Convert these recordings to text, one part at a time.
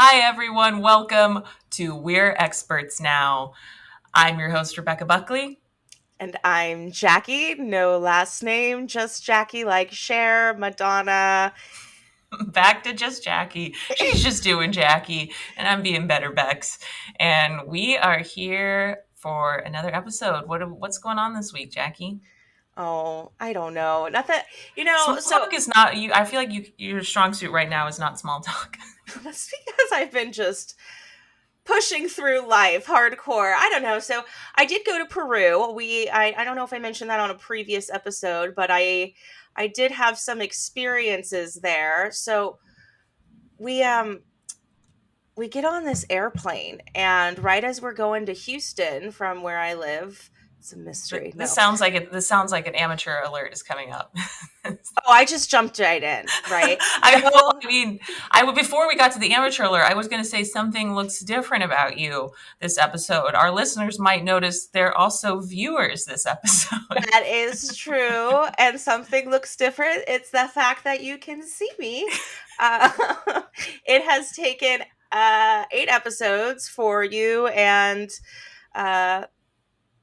Hi, everyone. Welcome to We're Experts Now. I'm your host, Rebecca Buckley. And I'm Jackie, no last name, just Jackie like Cher, Madonna. Back to just Jackie. She's just doing Jackie, and I'm being better Bex. And we are here for another episode. What's going on this week, Jackie? Oh, I don't know. Not that, Small so talk is not you. I feel like your strong suit right now is not small talk. that's because I've been just pushing through life hardcore. I don't know. So I did go to Peru. I don't know if I mentioned that on a previous episode, but I did have some experiences there. So we we get on this airplane, and right as we're going to Houston from where I live, it's a mystery. This No. sounds like it. This sounds like an amateur alert is coming up. Oh, I just jumped right in, right? Well, No, I mean, I would before we got to the amateur alert, I was going to say something looks different about you this episode. Our listeners might notice they're also viewers this episode. that is true. And something looks different. It's the fact that you can see me. Uh, it has taken 8 episodes for you and uh,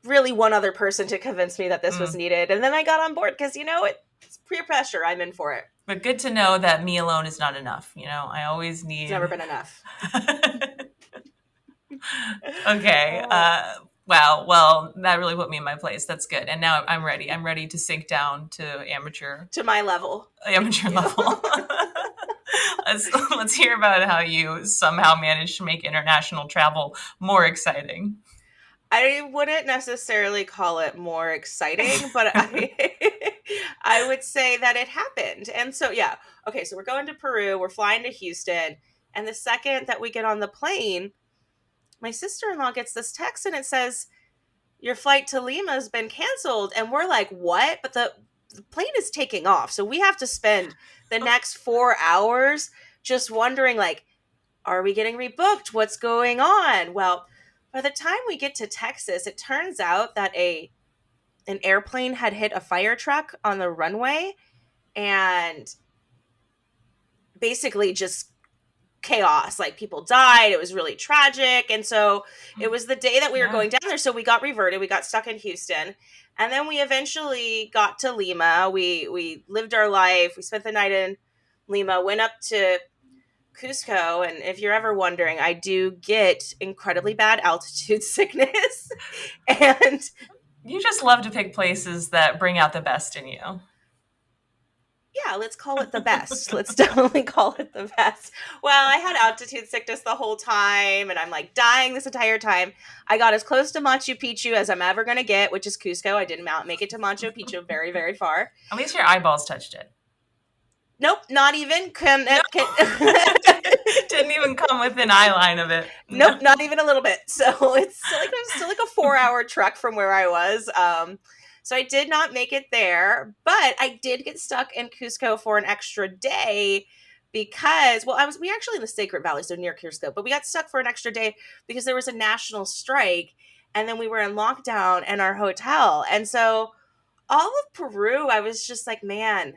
really one other person to convince me that this was Mm. needed. And then I got on board because, it's peer pressure. I'm in for it. But good to know that me alone is not enough. I always It's never need. been enough. Okay. Oh. Wow. Well, that really put me in my place. That's good. And now I'm ready. I'm ready to sink down to To my level. Thank amateur you. level. let's hear about how you somehow managed to make international travel more exciting. I wouldn't necessarily call it more exciting, but I would say that it happened. And so yeah, okay, so we're going to Peru, we're flying to Houston, and the second that we get on the plane, my sister-in-law gets this text and it says your flight to Lima has been canceled, and we're like, "What?" But the plane is taking off. So we have to spend the next 4 hours just wondering like, are we getting rebooked? What's going on? Well, by the time we get to Texas, it turns out that an airplane had hit a fire truck on the runway and basically just chaos. Like people died. It was really tragic. And so it was the day that we were Yeah. going down there. So we got reverted. We got stuck in Houston. And then we eventually got to Lima. We lived our life. We spent the night in Lima, went up to Cusco, and if you're ever wondering, I do get incredibly bad altitude sickness. And You just love to pick places that bring out the best in you. yeah, let's call it the best. Let's definitely call it the best. Well, I had altitude sickness the whole time, and I'm like dying this entire time. I got as close to Machu Picchu as I'm ever going to get, which is Cusco. I didn't make it to Machu Picchu very, very far. At least your eyeballs touched it. Nope, not even. No, didn't even come within eye line of it. Nope, No. not even a little bit. So it's still like a 4 hour trek from where I was. So I did not make it there, but I did get stuck in Cusco for an extra day because we actually in the Sacred Valley, so near Cusco, but we got stuck for an extra day because there was a national strike, and then we were in lockdown in our hotel, and so all of Peru, I was just like, man,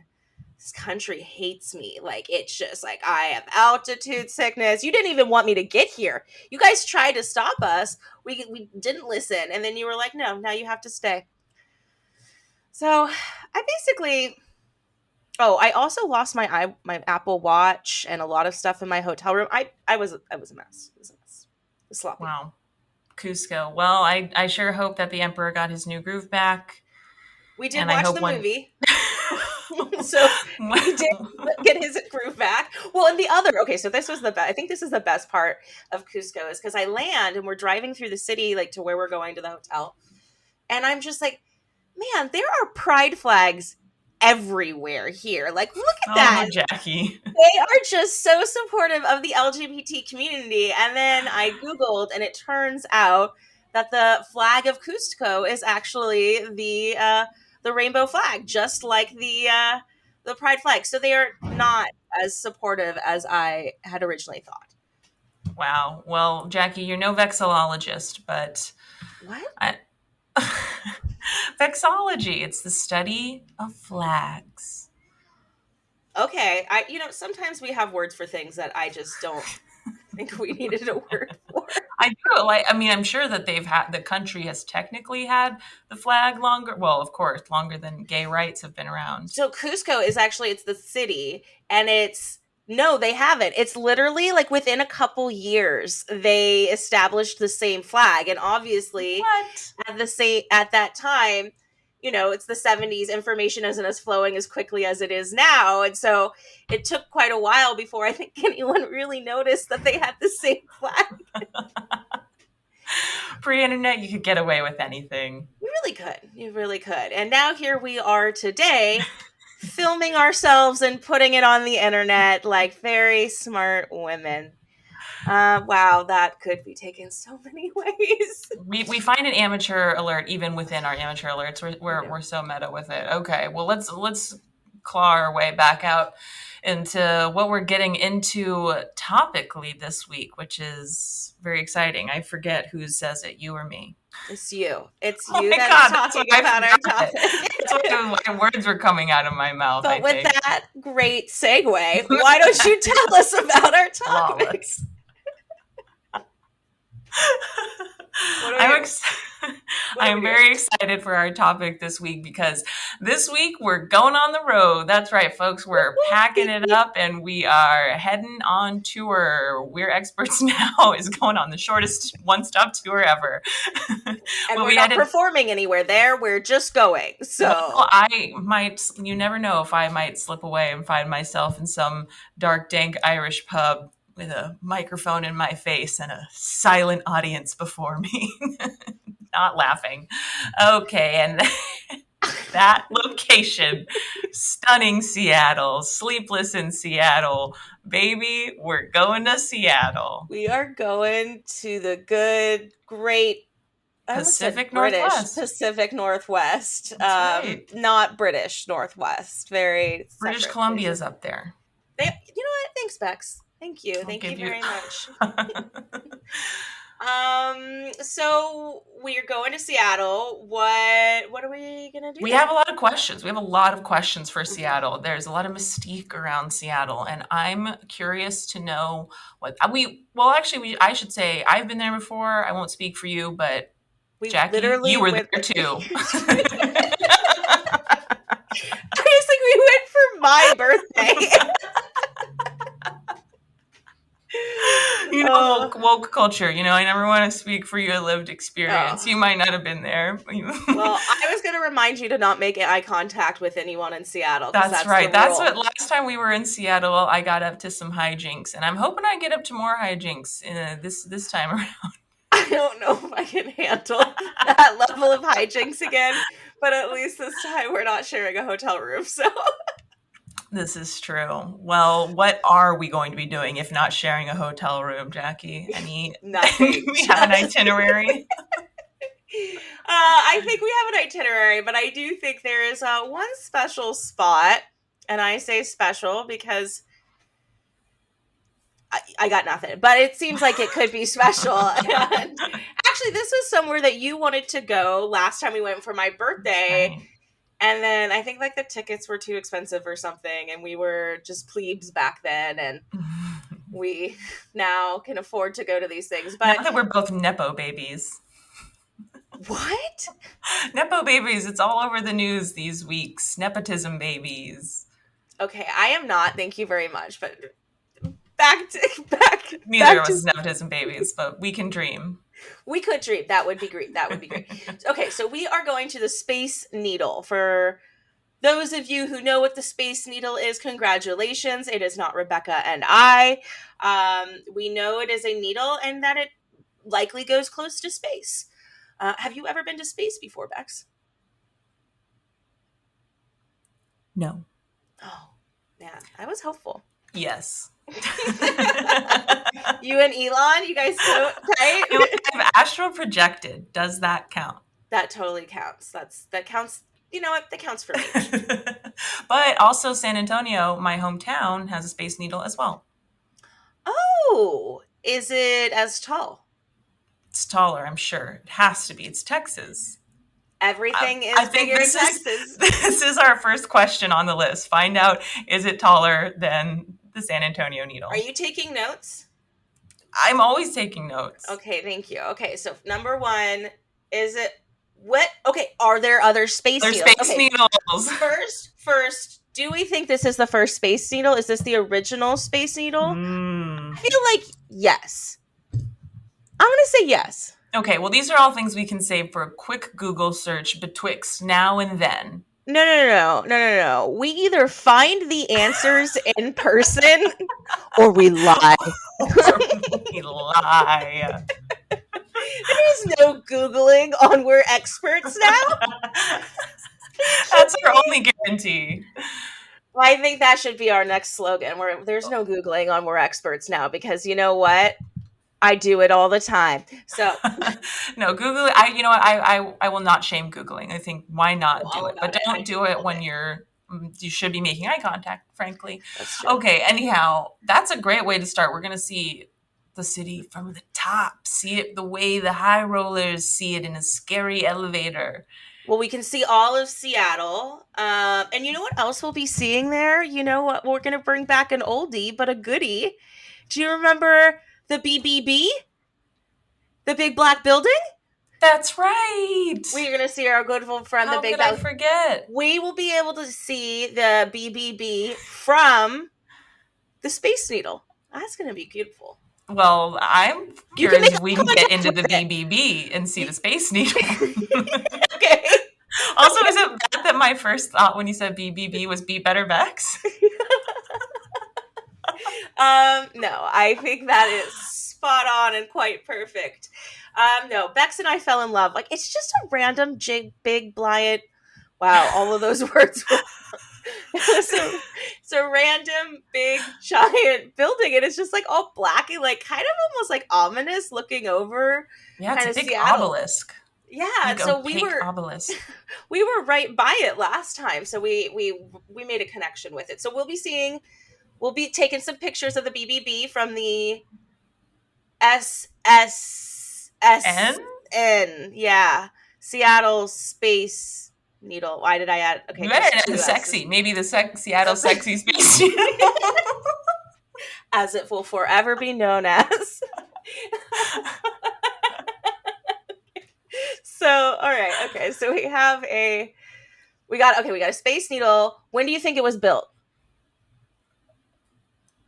this country hates me. Like, it's just like, I have altitude sickness. You didn't even want me to get here. You guys tried to stop us. We didn't listen. And then you were like, no, now you have to stay. So I basically, oh, I also lost my Apple Watch and a lot of stuff in my hotel room. I was a mess. It was a mess. It was sloppy. Wow. Cusco. Well, I sure hope that the emperor got his new groove back, We did and I watch hope the one. movie. So he did get his groove back. Well, and the other, okay, so this was the best. I think this is the best part of Cusco is because I land and we're driving through the city, like to where we're going to the hotel. And I'm just like, man, there are pride flags everywhere here. Like, look at Oh, that. Jackie. They are just so supportive of the LGBT community. And then I Googled, and it turns out that the flag of Cusco is actually the rainbow flag, just like the pride flag. So they are not as supportive as I had originally thought. Wow. Well, Jackie, you're no vexillologist, but What? I, vexology, it's the study of flags. Okay, sometimes we have words for things that I just don't think we needed a word for. I do like. I mean, I'm sure that the country has technically had the flag longer. Well, of course, longer than gay rights have been around. So Cusco is actually, it's the city, and no, they haven't. It's literally like within a couple years they established the same flag, and obviously What? at that time, it's the 70s. Information isn't as flowing as quickly as it is now, and so it took quite a while before I think anyone really noticed that they had the same flag. Pre-internet, you could get away with anything. You really could. And now here we are today, filming ourselves and putting it on the internet like very smart women. Wow, that could be taken so many ways. We find an amateur alert even within our amateur alerts. We're so meta with it. Okay, well let's claw our way back out into what we're getting into topically this week, which is very exciting. I forget who says it, you or me. It's you. It's Oh you my that God, is talking about our topic. That's why my words were coming out of my mouth. But with that great segue, why don't you tell us about our topic? I'm very excited for our topic this week because this week we're going on the road. That's right, folks. We're packing it up and we are heading on tour. We're Experts Now is going on the shortest one-stop tour ever. And we're not performing anywhere there. We're just going. So well, you never know if I might slip away and find myself in some dark, dank Irish pub with a microphone in my face and a silent audience before me. Not laughing. Okay, and that location, stunning Seattle, sleepless in Seattle. Baby, we're going to Seattle. We are going to the good, great Pacific Northwest. Pacific Northwest. Right. Not British Northwest. Very British Columbia's up there. You know what? Thanks, Bex. Thank you. Thank you very much. So we're going to Seattle. What are we going to do? We have a lot of questions. We have a lot of questions for Seattle. There's a lot of mystique around Seattle, and I'm curious to know I should say I've been there before. I won't speak for you, but Jackie, you were there too. I just think we went for my birthday. Woke culture, I never want to speak for your lived experience. You might not have been there. Well, I was going to remind you to not make eye contact with anyone in Seattle. That's right. That's what last time we were in Seattle, I got up to some hijinks, and I'm hoping I get up to more hijinks this time around. I don't know if I can handle that level of hijinks again, but at least this time we're not sharing a hotel room, so... This is true. Well, what are we going to be doing if not sharing a hotel room, Jackie? Nothing. We have an itinerary? I think we have an itinerary, but I do think there is one special spot, and I say special because I got nothing, but it seems like it could be special. And actually, this was somewhere that you wanted to go last time we went for my birthday. Right. And then I think the tickets were too expensive or something, and we were just plebes back then, and we now can afford to go to these things. But now that we're both Nepo babies. What? Nepo babies, it's all over the news these weeks. Nepotism babies. Okay, I am not, thank you very much, but Neither of us is nepotism babies, but we can dream. We could dream. That would be great. Okay, so we are going to the Space Needle. For those of you who know what the Space Needle is, congratulations. It is not Rebecca and I. We know it is a needle and that it likely goes close to space. Have you ever been to space before, Bex? No. Oh, man. I was hopeful. Yes. You and Elon, you guys so tight? I've astral projected. Does that count? That totally counts. That counts. You know what? That counts for me. But also San Antonio, my hometown, has a Space Needle as well. Oh, is it as tall? It's taller, I'm sure. It has to be. It's Texas. Everything is bigger in Texas. This is our first question on the list. Find out, is it taller than the San Antonio Needle? Are you taking notes? I'm always taking notes. Okay, thank you. Okay, so number one, is it what? Okay, are there other space There's needles? Space Okay, Needles. first, do we think this is the first Space Needle? Is this the original Space Needle? I feel like yes. I'm gonna say yes. Okay, well, these are all things we can save for a quick Google search betwixt now and then. No. We either find the answers in person or we lie. Or we lie. There's no Googling on We're Experts now. That's our only guarantee. I think that should be our next slogan. Where there's no Googling on We're Experts now, because you know what? I do it all the time. So No, Google. I will not shame Googling. I think why not do it, but don't do it when you should be making eye contact. Frankly, that's true. Okay. Anyhow, that's a great way to start. We're gonna see the city from the top. See it the way the high rollers see it in a scary elevator. Well, we can see all of Seattle. And you know what else we'll be seeing there? You know what? We're going to bring back an oldie, but a goodie. Do you remember the BBB? The big black building? That's right. We're going to see our good old friend, How the big could I black. forget? We will be able to see the BBB from the Space Needle. That's going to be beautiful. Well, I'm curious if we can get into the BBB and see the Space Needle. Okay. Also, is it bad that my first thought when you said BBB was Be Better Bex? No, I think that is spot on and quite perfect. No, Bex and I fell in love. Like, it's just a random big blind. Wow, all of those words were. It's a random big giant building, and it's just like all black and like kind of almost like ominous looking over. Yeah, it's kind a of big Seattle. obelisk. Yeah, so we obelisk. We were right by it last time, so we made a connection with it. So we'll be taking some pictures of the BBB from the SSSN. Yeah, Seattle Space Needle. Why did I add? Okay, sexy. Maybe the Seattle Sexy Space Needle. As it will forever be known as. So, all right, okay. So we got a Space Needle. When do you think it was built?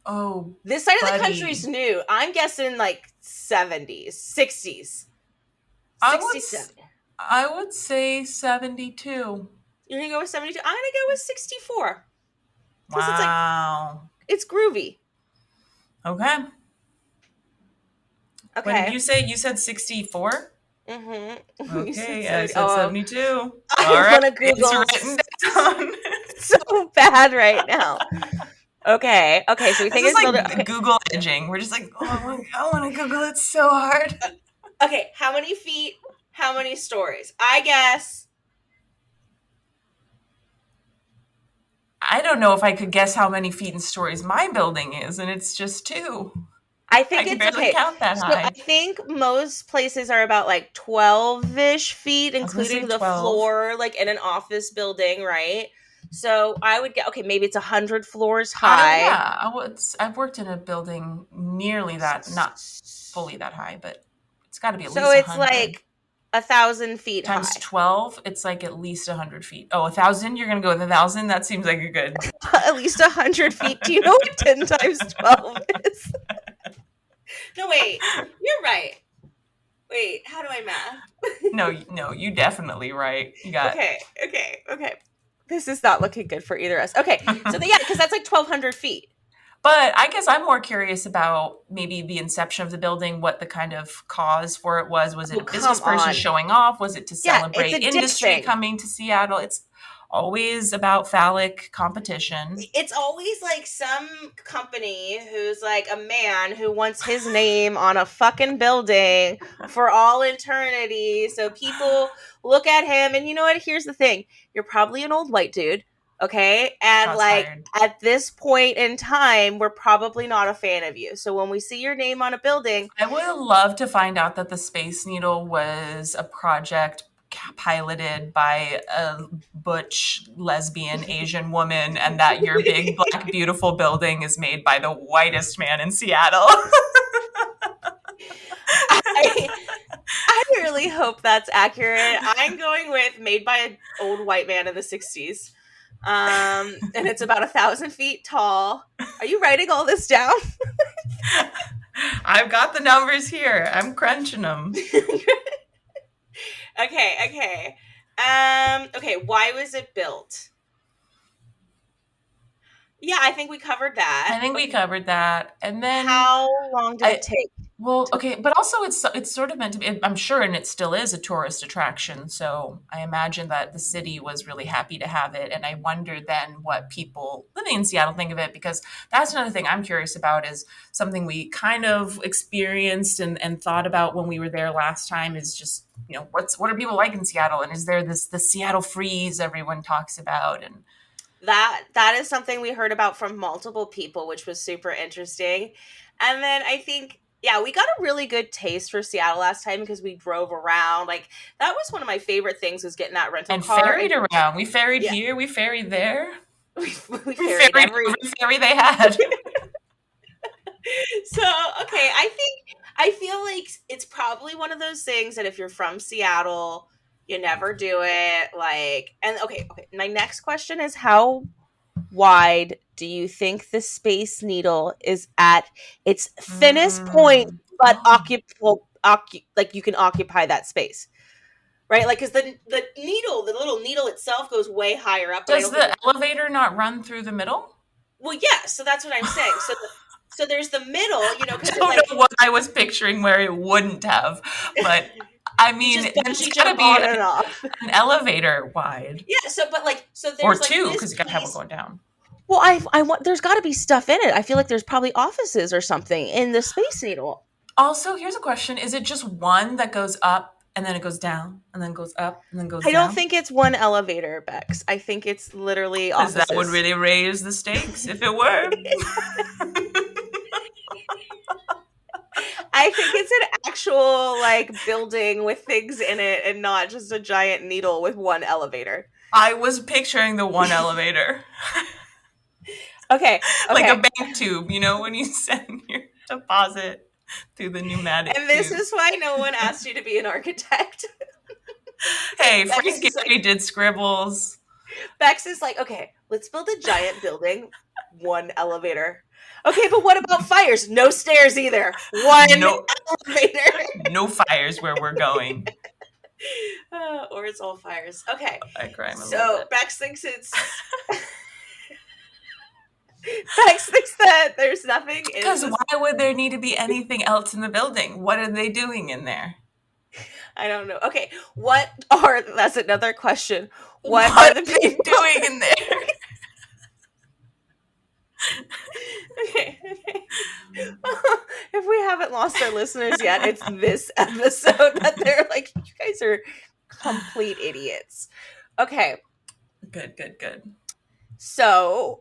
Oh, this side of the country's new. I'm guessing like 70s, 60s. I would say 72. You're gonna go with 72? I'm gonna go with 64. Wow. It's groovy. Okay. Okay. When did you say? You said 64? Mm-hmm. Okay, I said 72. I'm gonna Google. It's written down. So bad right now. Okay, so we think it's like Google edging. We're just like, oh, I want to Google it so hard. Okay, how many feet? How many stories? I guess. I don't know if I could guess how many feet and stories my building is, and it's just 2. I think I can barely count that high. I think most places are about like 12-ish feet, including the floor, like in an office building, right? So I would get, okay, maybe it's 100 floors high. I've worked in a building nearly that, not fully that high, but it's got to be at least 100. So it's like 1,000 feet times high. 12, it's like at least 100 feet. Oh, 1,000? You're going to go with 1,000? That seems like a good. At least 100 feet. Do you know what 10 times 12 is? No, wait. You're right. Wait, how do I math? No, you definitely right. You got. Okay. This is not looking good for either of us. Okay, so because that's like 1,200 feet. But I guess I'm more curious about maybe the inception of the building, what the kind of cause for it was. Was it a business person showing off? Was it to celebrate industry coming to Seattle? It's always about phallic competition. It's always like some company who's like a man who wants his name on a fucking building for all eternity. So people look at him, and you know what? Here's the thing. You're probably an old white dude. Okay. And at this point in time, we're probably not a fan of you. So when we see your name on a building, I would love to find out that the Space Needle was a project piloted by a butch lesbian Asian woman, and that your big black beautiful building is made by the whitest man in Seattle. I really hope that's accurate. I'm going with made by an old white man in the 60s. And it's about 1,000 feet tall. Are you writing all this down? I've got the numbers here. I'm crunching them. Okay. Okay, why was it built? Yeah, I think we covered I that. think we covered that. And then How long did it I take? well, okay, but also it's sort of meant to be, I'm sure, and it still is a tourist attraction. So I imagine that the city was really happy to have it. And I wonder then what people living in Seattle think of it, because that's another thing I'm curious about, is something we kind of experienced and thought about when we were there last time, is just, what are people like in Seattle? And is there the Seattle freeze everyone talks about? And That is something we heard about from multiple people, which was super interesting. And then I think, yeah, we got a really good taste for Seattle last time because we drove around. Like, that was one of my favorite things, was getting that rental and car. ferried around. We ferried Yeah. here, we ferried there. We We ferried ferried every ferry they had. So, okay, I feel like it's probably one of those things that if you're from Seattle, you never do it. Like, and okay. My next question is, how wide do you think the Space Needle is at its thinnest point, but Oh. like you can occupy that space, right? Like, because the needle, the little needle itself, goes way higher up, but I Does don't think. the elevator not run through the middle? Well, yeah. So that's what I'm saying. So there's the middle, I because don't know what I was picturing where it wouldn't have, but I you mean, just there's bungee got to jump be on and off. an elevator wide, Yeah. So or there's like two, this because you got to have one piece. going down. Well, I want. There's got to be stuff in it. I feel like there's probably offices or something in the Space Needle. Also, here's a question: is it just one that goes up and then it goes down and then goes up and then goes I don't down? think it's one elevator, Bex. I think it's literally Because that would offices. really raise the stakes if it were. I think it's an actual like building with things in it and not just a giant needle with one elevator. I was picturing the one elevator. Okay. Like a bank tube, when you send your deposit through the pneumatic And this tube. is why no one asked you to be an architect. Hey, Bex Frank is Gehry did scribbles. Bex is like, okay, let's build a giant building, one elevator. Okay, but what about fires? No stairs either. One No, elevator. no fires where we're going. Or it's all fires. Okay. I cry a little So bit. Bex thinks it's Bex thinks that there's nothing in Because this. why would there need to be anything else in the building? What are they doing in there? I don't know. Okay, that's another question. What What are the are they people doing in there? Okay. If we haven't lost our listeners yet, it's this episode that they're like, you guys are complete idiots. Okay, Good. so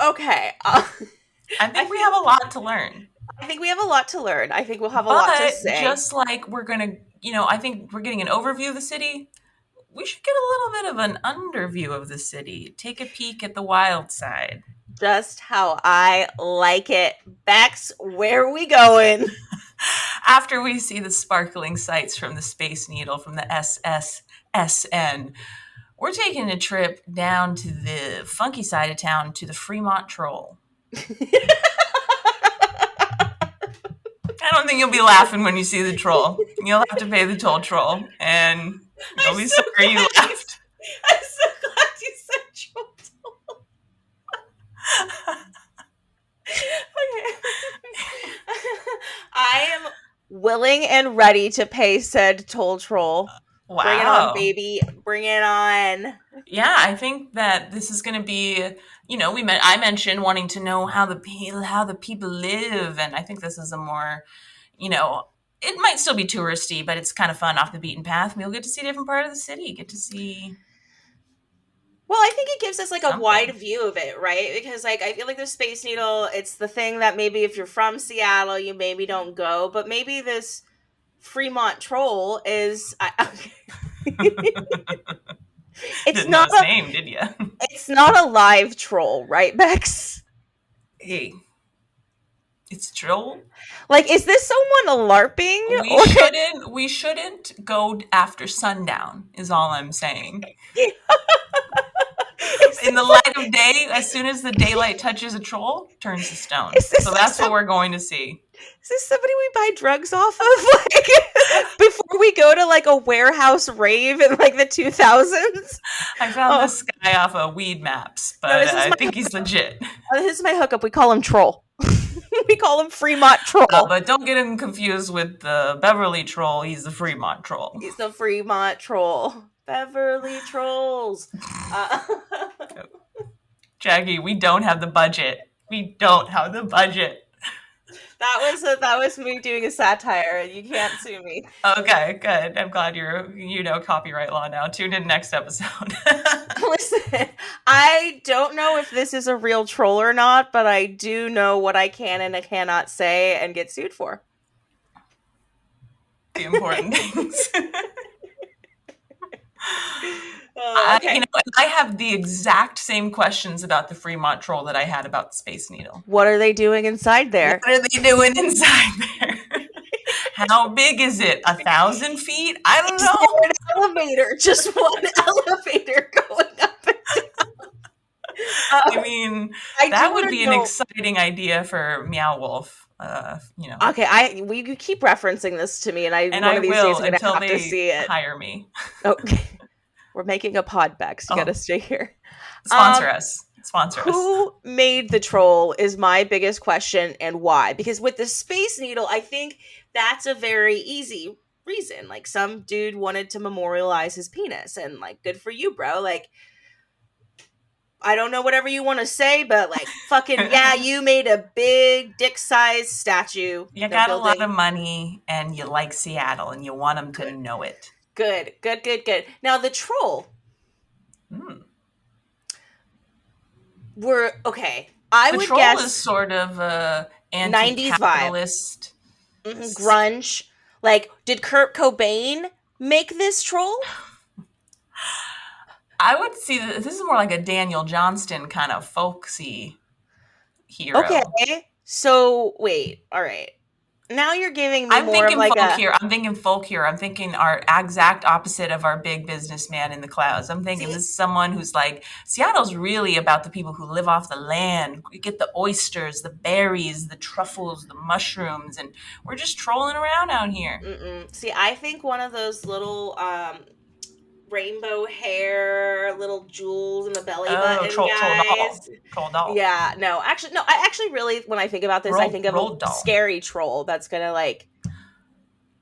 okay. I think we have a lot to learn. I think we have a lot to learn. I think we'll have a lot to But say. just like we're going to, I think we're getting an overview of the city. We should get a little bit of an underview of the city. Take a peek at the wild side. Just how I like it. Bex, where are we going? After we see the sparkling sights from the Space Needle, from the SSSN, we're taking a trip down to the funky side of town, to the Fremont Troll. I don't think you'll be laughing when you see the troll. You'll have to pay the toll troll, and you'll be sorry you laughed. I'm so glad you said troll. Okay. I am willing and ready to pay said toll troll. Wow. Bring it on, baby. Bring it on. Yeah, I think that this is going to be, I mentioned wanting to know how the people live, and I think this is a more, it might still be touristy, but it's kind of fun, off the beaten path. We'll get to see a different part of the city, get to see. Well, I think it gives us like something. A wide view of it, right? Because like I feel like the Space Needle, it's the thing that maybe if you're from Seattle, you maybe don't go, but maybe this Fremont Troll is. It's Didn't not know his a name, did you? It's not a live troll, right, Bex? Hey, It's Troll. Like, is this someone LARPing? We Or shouldn't go after sundown, is all I'm saying. is In the this light like, of day, as soon as the daylight touches a troll, turns to stone. is this So like that's what we're going to see. is this somebody we buy drugs off of? Like, before we go to like a warehouse rave in like the 2000s? I found Oh, this guy off of Weed Maps, no, but I think he's legit. this is my hookup. We call him Troll. We call him Fremont Troll. But don't get him confused with the Beverly Troll. He's the Fremont Troll. He's the Fremont Troll. Beverly Trolls. Jackie, we don't have the budget. We don't have the budget. That was me doing a satire. You can't sue me. Okay, good. I'm glad you know copyright law now. Tune in next episode. Listen, I don't know if this is a real troll or not, but I do know what I can and I cannot say and get sued for. The important things. Okay. I have the exact same questions about the Fremont Troll that I had about the Space Needle. What are they doing inside there? What are they doing inside there? How big is it? 1,000 feet? I don't know. An elevator, just one elevator going up and down. I mean, that would be an exciting idea for Meow Wolf. Okay, you keep referencing this to me, and one of these days I'm gonna have to see it. Hire me. Okay, we're making a pod back, so you gotta stay here. Sponsor us. Who made the troll is my biggest question, and why? Because with the Space Needle, I think that's a very easy reason. Like, some dude wanted to memorialize his penis, and like, good for you, bro. Like, I don't know whatever you want to say, but like, fucking yeah, you made a big dick-sized statue. You got a lot of money, and you like Seattle, and you want them to know it. Good. Now the troll. We're okay. I would guess the troll is sort of a 90s anti-capitalist, grunge. Like, did Kurt Cobain make this troll? I would see that this is more like a Daniel Johnston kind of folksy hero. Okay, so wait, all right. Now you're giving me more of like I'm thinking folk here. I'm thinking our exact opposite of our big businessman in the clouds. I'm thinking this is someone who's like, Seattle's really about the people who live off the land. You get the oysters, the berries, the truffles, the mushrooms, and we're just trolling around out here. See, I think one of those little rainbow hair, little jewels in the belly button guys. Troll doll. Yeah, no. I actually really, when I think about this, I think of a scary troll that's gonna, like,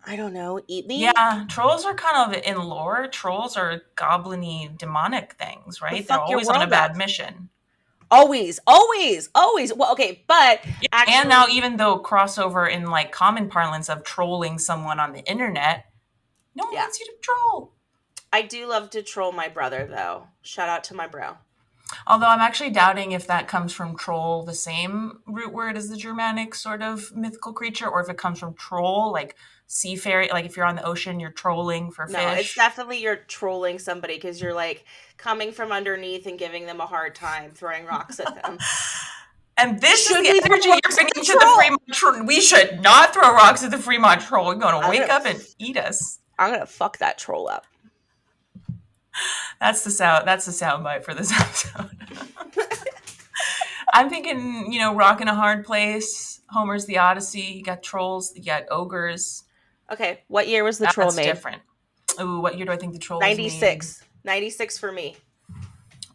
I don't know, eat me. Yeah, trolls are kind of, in lore, trolls are goblin-y, demonic things, right? They're always on a bad mission. Always. Well, okay, but actually, and now even though crossover in like common parlance of trolling someone on the internet, no one wants you to troll. I do love to troll my brother, though. Shout out to my bro. Although I'm actually doubting if that comes from troll, the same root word as the Germanic sort of mythical creature, or if it comes from troll, like seafaring, like if you're on the ocean, you're trolling for fish. No, it's definitely you're trolling somebody because you're like coming from underneath and giving them a hard time, throwing rocks at them. And this is the energy you're bringing to the Fremont Troll. We should not throw rocks at the Fremont Troll. We're going to wake up and eat us. I'm going to fuck that troll up. That's the sound bite for this episode. I'm thinking, rock in a hard place. Homer's The Odyssey. You got trolls. You got ogres. Okay, what year was the troll made? That's different. Ooh, what year do I think the troll was made? 96. 96 for me.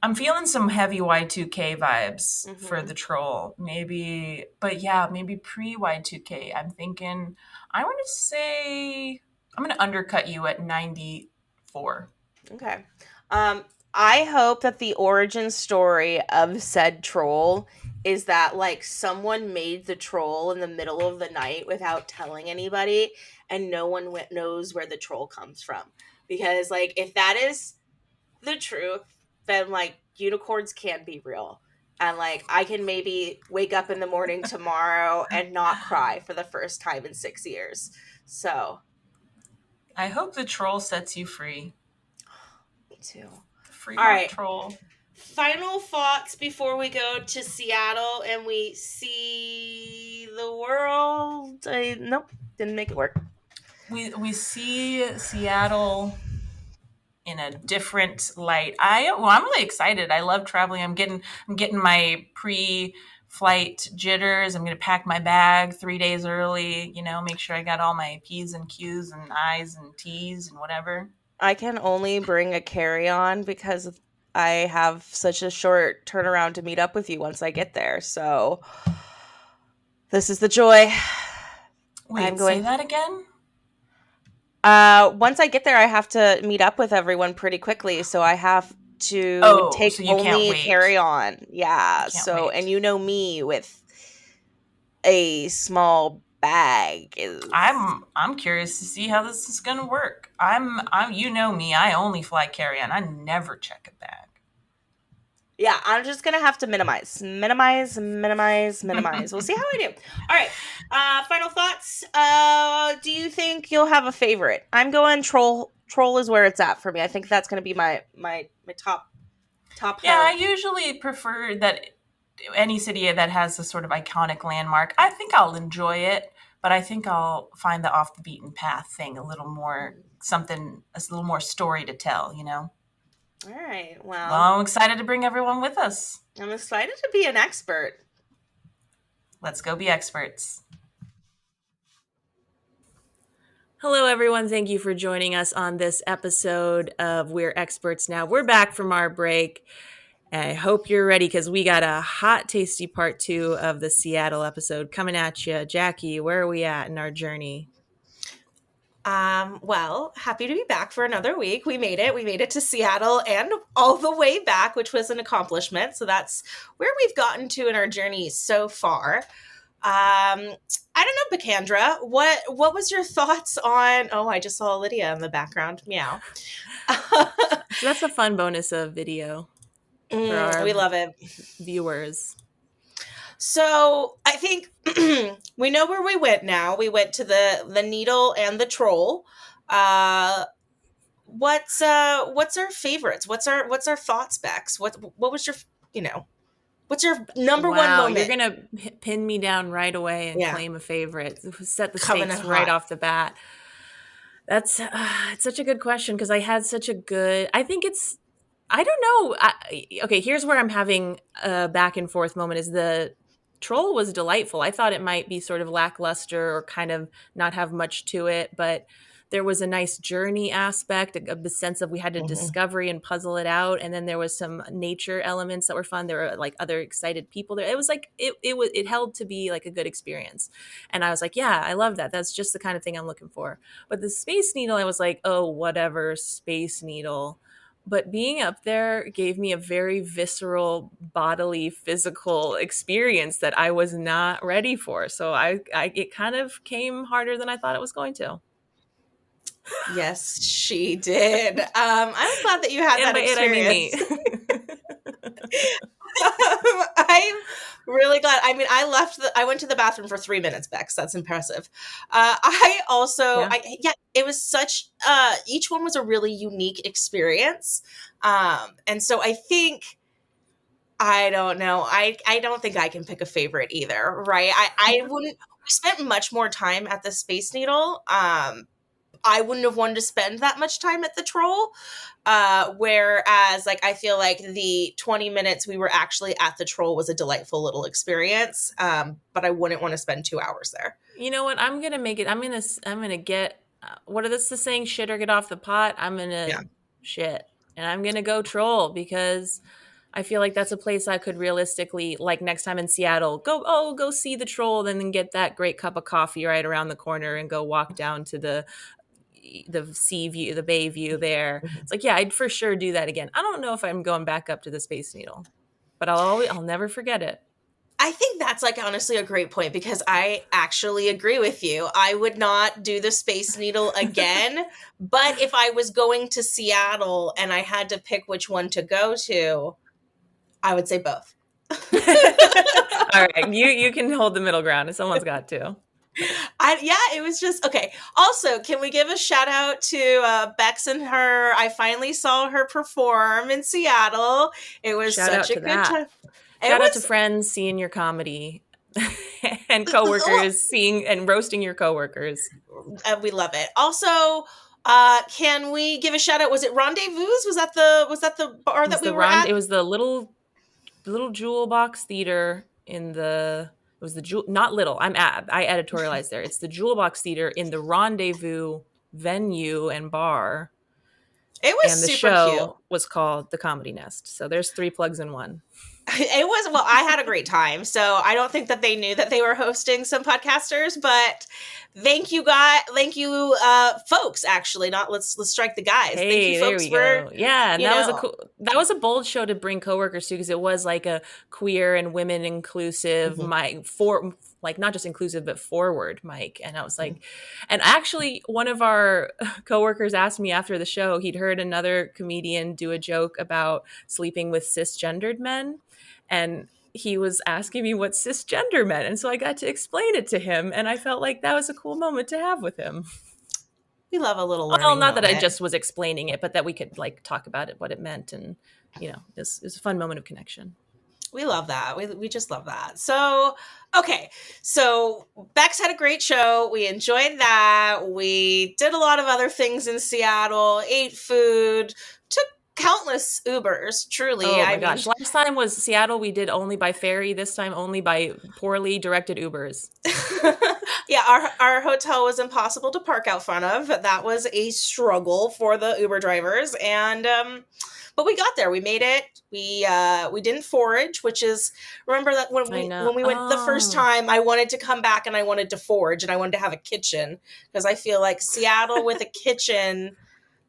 I'm feeling some heavy Y2K vibes for the troll. Maybe, but yeah, maybe pre-Y2K. I'm thinking, I'm going to undercut you at 94. Okay. I hope that the origin story of said troll is that, like, someone made the troll in the middle of the night without telling anybody, and no one knows where the troll comes from. Because, like, if that is the truth, then, like, unicorns can be real. And, like, I can maybe wake up in the morning tomorrow and not cry for the first time in 6 years. So. I hope the troll sets you free. Too. Fremont Troll. Final thoughts before we go to Seattle and we see the world. Nope, didn't make it work. We see Seattle in a different light. I'm really excited. I love traveling. I'm getting my pre-flight jitters. I'm going to pack my bag 3 days early, make sure I got all my P's and Q's and I's and T's and whatever. I can only bring a carry-on because I have such a short turnaround to meet up with you once I get there. So this is the joy. Wait, say that again? Once I get there, I have to meet up with everyone pretty quickly. So I have to take so you can't only a wait. carry-on. Yeah. So, wait. and you know me with a small bag is. I'm curious to see how this is going to work. I'm you know me, I only fly carry-on. I never check a bag. Yeah, I'm just gonna have to minimize. We'll see how I do. All right. Final thoughts. Do you think you'll have a favorite? I'm going Troll. Troll is where it's at for me. I think that's gonna be my top. Yeah, I usually prefer that any city that has a sort of iconic landmark. I think I'll enjoy it, but I think I'll find the off the beaten path thing a little more story to tell. All right. Well, I'm excited to bring everyone with us. I'm excited to be an expert. Let's go be experts. Hello, everyone. Thank you for joining us on this episode of We're Experts Now. We're back from our break. I hope you're ready because we got a hot, tasty part 2 of the Seattle episode coming at you. Jackie, where are we at in our journey? Well, happy to be back for another week. We made it. We made it to Seattle and all the way back, which was an accomplishment. So that's where we've gotten to in our journey so far. I don't know, Bacandra, what was your thoughts on, I just saw Lydia in the background. Meow. So that's a fun bonus of video. We love it. Viewers. So I think we know where we went now. We went to the Needle and the Troll. What's our favorites? What's our thoughts, Bex? What was your, what's your number one moment? You're going to pin me down right away and claim a favorite. Set the stakes right off the bat. That's it's such a good question because I had such a good, I think it's, I don't know. Okay, here's where I'm having a back and forth moment is the Troll was delightful. I thought it might be sort of lackluster or kind of not have much to it, but there was a nice journey aspect, a sense of we had to discovery and puzzle it out. And then there was some nature elements that were fun. There were like other excited people there. It was like, it held to be like a good experience. And I was like, yeah, I love that. That's just the kind of thing I'm looking for. But the Space Needle, I was like, oh, whatever, Space Needle. But being up there gave me a very visceral, bodily, physical experience that I was not ready for. So it kind of came harder than I thought it was going to. Yes, she did. I'm glad that you had that experience. I'm really glad. I mean, I went to the bathroom for 3 minutes, Bex. That's impressive. It was such, each one was a really unique experience. And so I think, I don't know. I don't think I can pick a favorite either, right? I wouldn't, we spent much more time at the Space Needle. I wouldn't have wanted to spend that much time at the Troll. Whereas like, I feel like the 20 minutes we were actually at the Troll was a delightful little experience. But I wouldn't want to spend 2 hours there. You know what? I'm going to make it, I'm going to get, what is the saying? Shit or get off the pot. I'm going to shit. And I'm going to go Troll because I feel like that's a place I could realistically, like next time in Seattle, go see the Troll, then get that great cup of coffee right around the corner and go walk down to the sea view, the bay view there. It's like, yeah, I'd for sure do that again. I don't know if I'm going back up to the Space Needle, but I'll never forget it. I think that's like honestly a great point because I actually agree with you. I would not do the Space Needle again, but if I was going to Seattle and I had to pick which one to go to, I would say both. All right, you can hold the middle ground if someone's got to. It was just okay. Also, can we give a shout out to Bex and her? I finally saw her perform in Seattle. It was such a good time. Shout out to friends seeing your comedy and coworkers seeing and roasting your coworkers. We love it. Also, can we give a shout out? Was it Rendezvous? Was that the bar that we were at? It was the little jewel box theater in the it was the jewel not little I editorialized there. It's the jewel box theater in the Rendezvous venue and bar, It was and the super cute. show was called The Comedy Nest. So there's 3 plugs in one. It was, well, I had a great time. So I don't think that they knew that they were hosting some podcasters, but thank you folks, actually. Not let's strike the guys. Hey, thank you folks there we go. Yeah, and know. that was a bold show to bring coworkers to, because it was like a queer and women inclusive mic, for like not just inclusive but forward mic. And I was like, and actually one of our coworkers asked me after the show, he'd heard another comedian do a joke about sleeping with cisgendered men, and he was asking me what cisgender meant. And so I got to explain it to him, and I felt like that was a cool moment to have with him. We love a little learning Well, not moment. that I just was explaining it, but that we could like talk about it, what it meant. And, it was a fun moment of connection. We love that. We just love that. So, okay. So Bex had a great show. We enjoyed that. We did a lot of other things in Seattle, ate food, took countless Ubers, truly. Oh my gosh. Last time was Seattle. We did only by ferry. This time only by poorly directed Ubers. Yeah, our hotel was impossible to park out front of. That was a struggle for the Uber drivers. And but we got there. We made it. We didn't forage, which is, remember that when we went the first time, I wanted to come back and I wanted to forage and I wanted to have a kitchen, because I feel like Seattle with a kitchen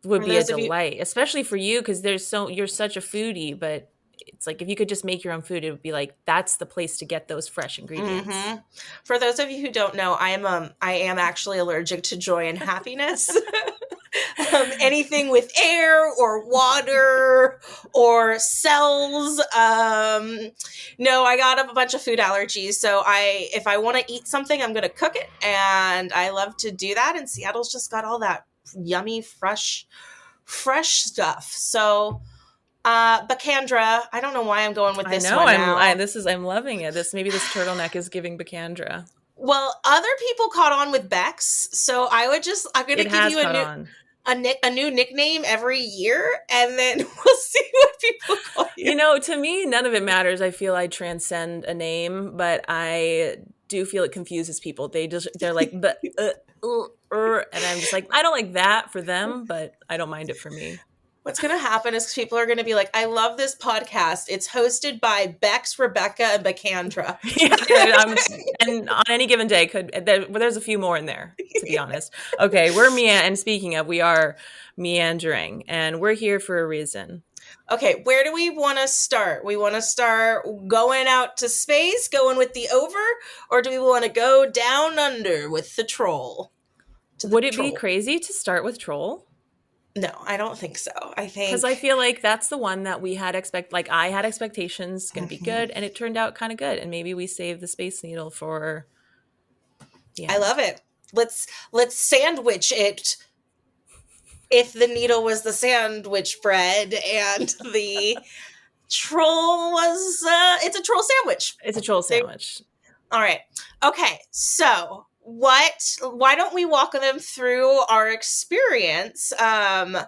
would be a delight, especially for you, because you're such a foodie. But it's like if you could just make your own food, it would be like that's the place to get those fresh ingredients. Mm-hmm. For those of you who don't know, I am actually allergic to joy and happiness. Anything with air or water or cells. No, I got a bunch of food allergies. So if I want to eat something, I'm going to cook it. And I love to do that. And Seattle's just got all that yummy, fresh stuff. So, Bacandra, I don't know why I'm going with this. I'm loving it. Maybe this turtleneck is giving Bacandra. Well, other people caught on with Bex. So I'm going to give you a new nickname every year, and then we'll see what people call you. To me, none of it matters. I feel I transcend a name, but I do feel it confuses people. They're like, but, and I'm just like, I don't like that for them, but I don't mind it for me. What's going to happen is people are going to be like, I love this podcast. It's hosted by Bex, Rebecca, and Bacandra. And on any given day, there's a few more in there, to be honest. Okay, and speaking of, we are meandering, and we're here for a reason. Okay, where do we want to start? We want to start going out to space, going with the over, or do we want to go down under with the troll? Would it be crazy to start with Troll? No, I don't think so. I think because I feel like that's the one that we had I had expectations going to be good, and it turned out kind of good. And maybe we saved the Space Needle for. Yeah. I love it. Let's sandwich it. If the needle was the sandwich bread and the troll was, it's a troll sandwich. It's a troll sandwich. All right. Okay. So why don't we walk them through our experience? Do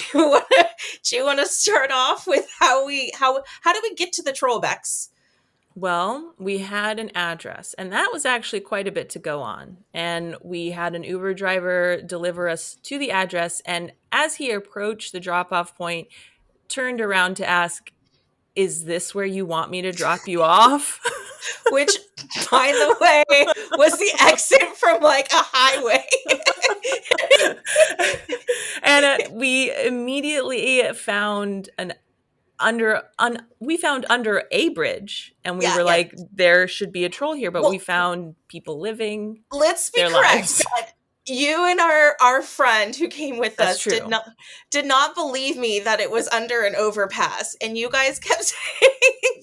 you want to start off with how do we get to the troll, Bex? Well, we had an address, and that was actually quite a bit to go on. And we had an Uber driver deliver us to the address, and as he approached the drop-off point, turned around to ask, "Is this where you want me to drop you off?" Which, by the way, was the exit from like a highway. And we immediately found under a bridge, and we were like, there should be a troll here, but we found people living. Let's be correct. You and our friend who came with us did not believe me that it was under an overpass, and you guys kept saying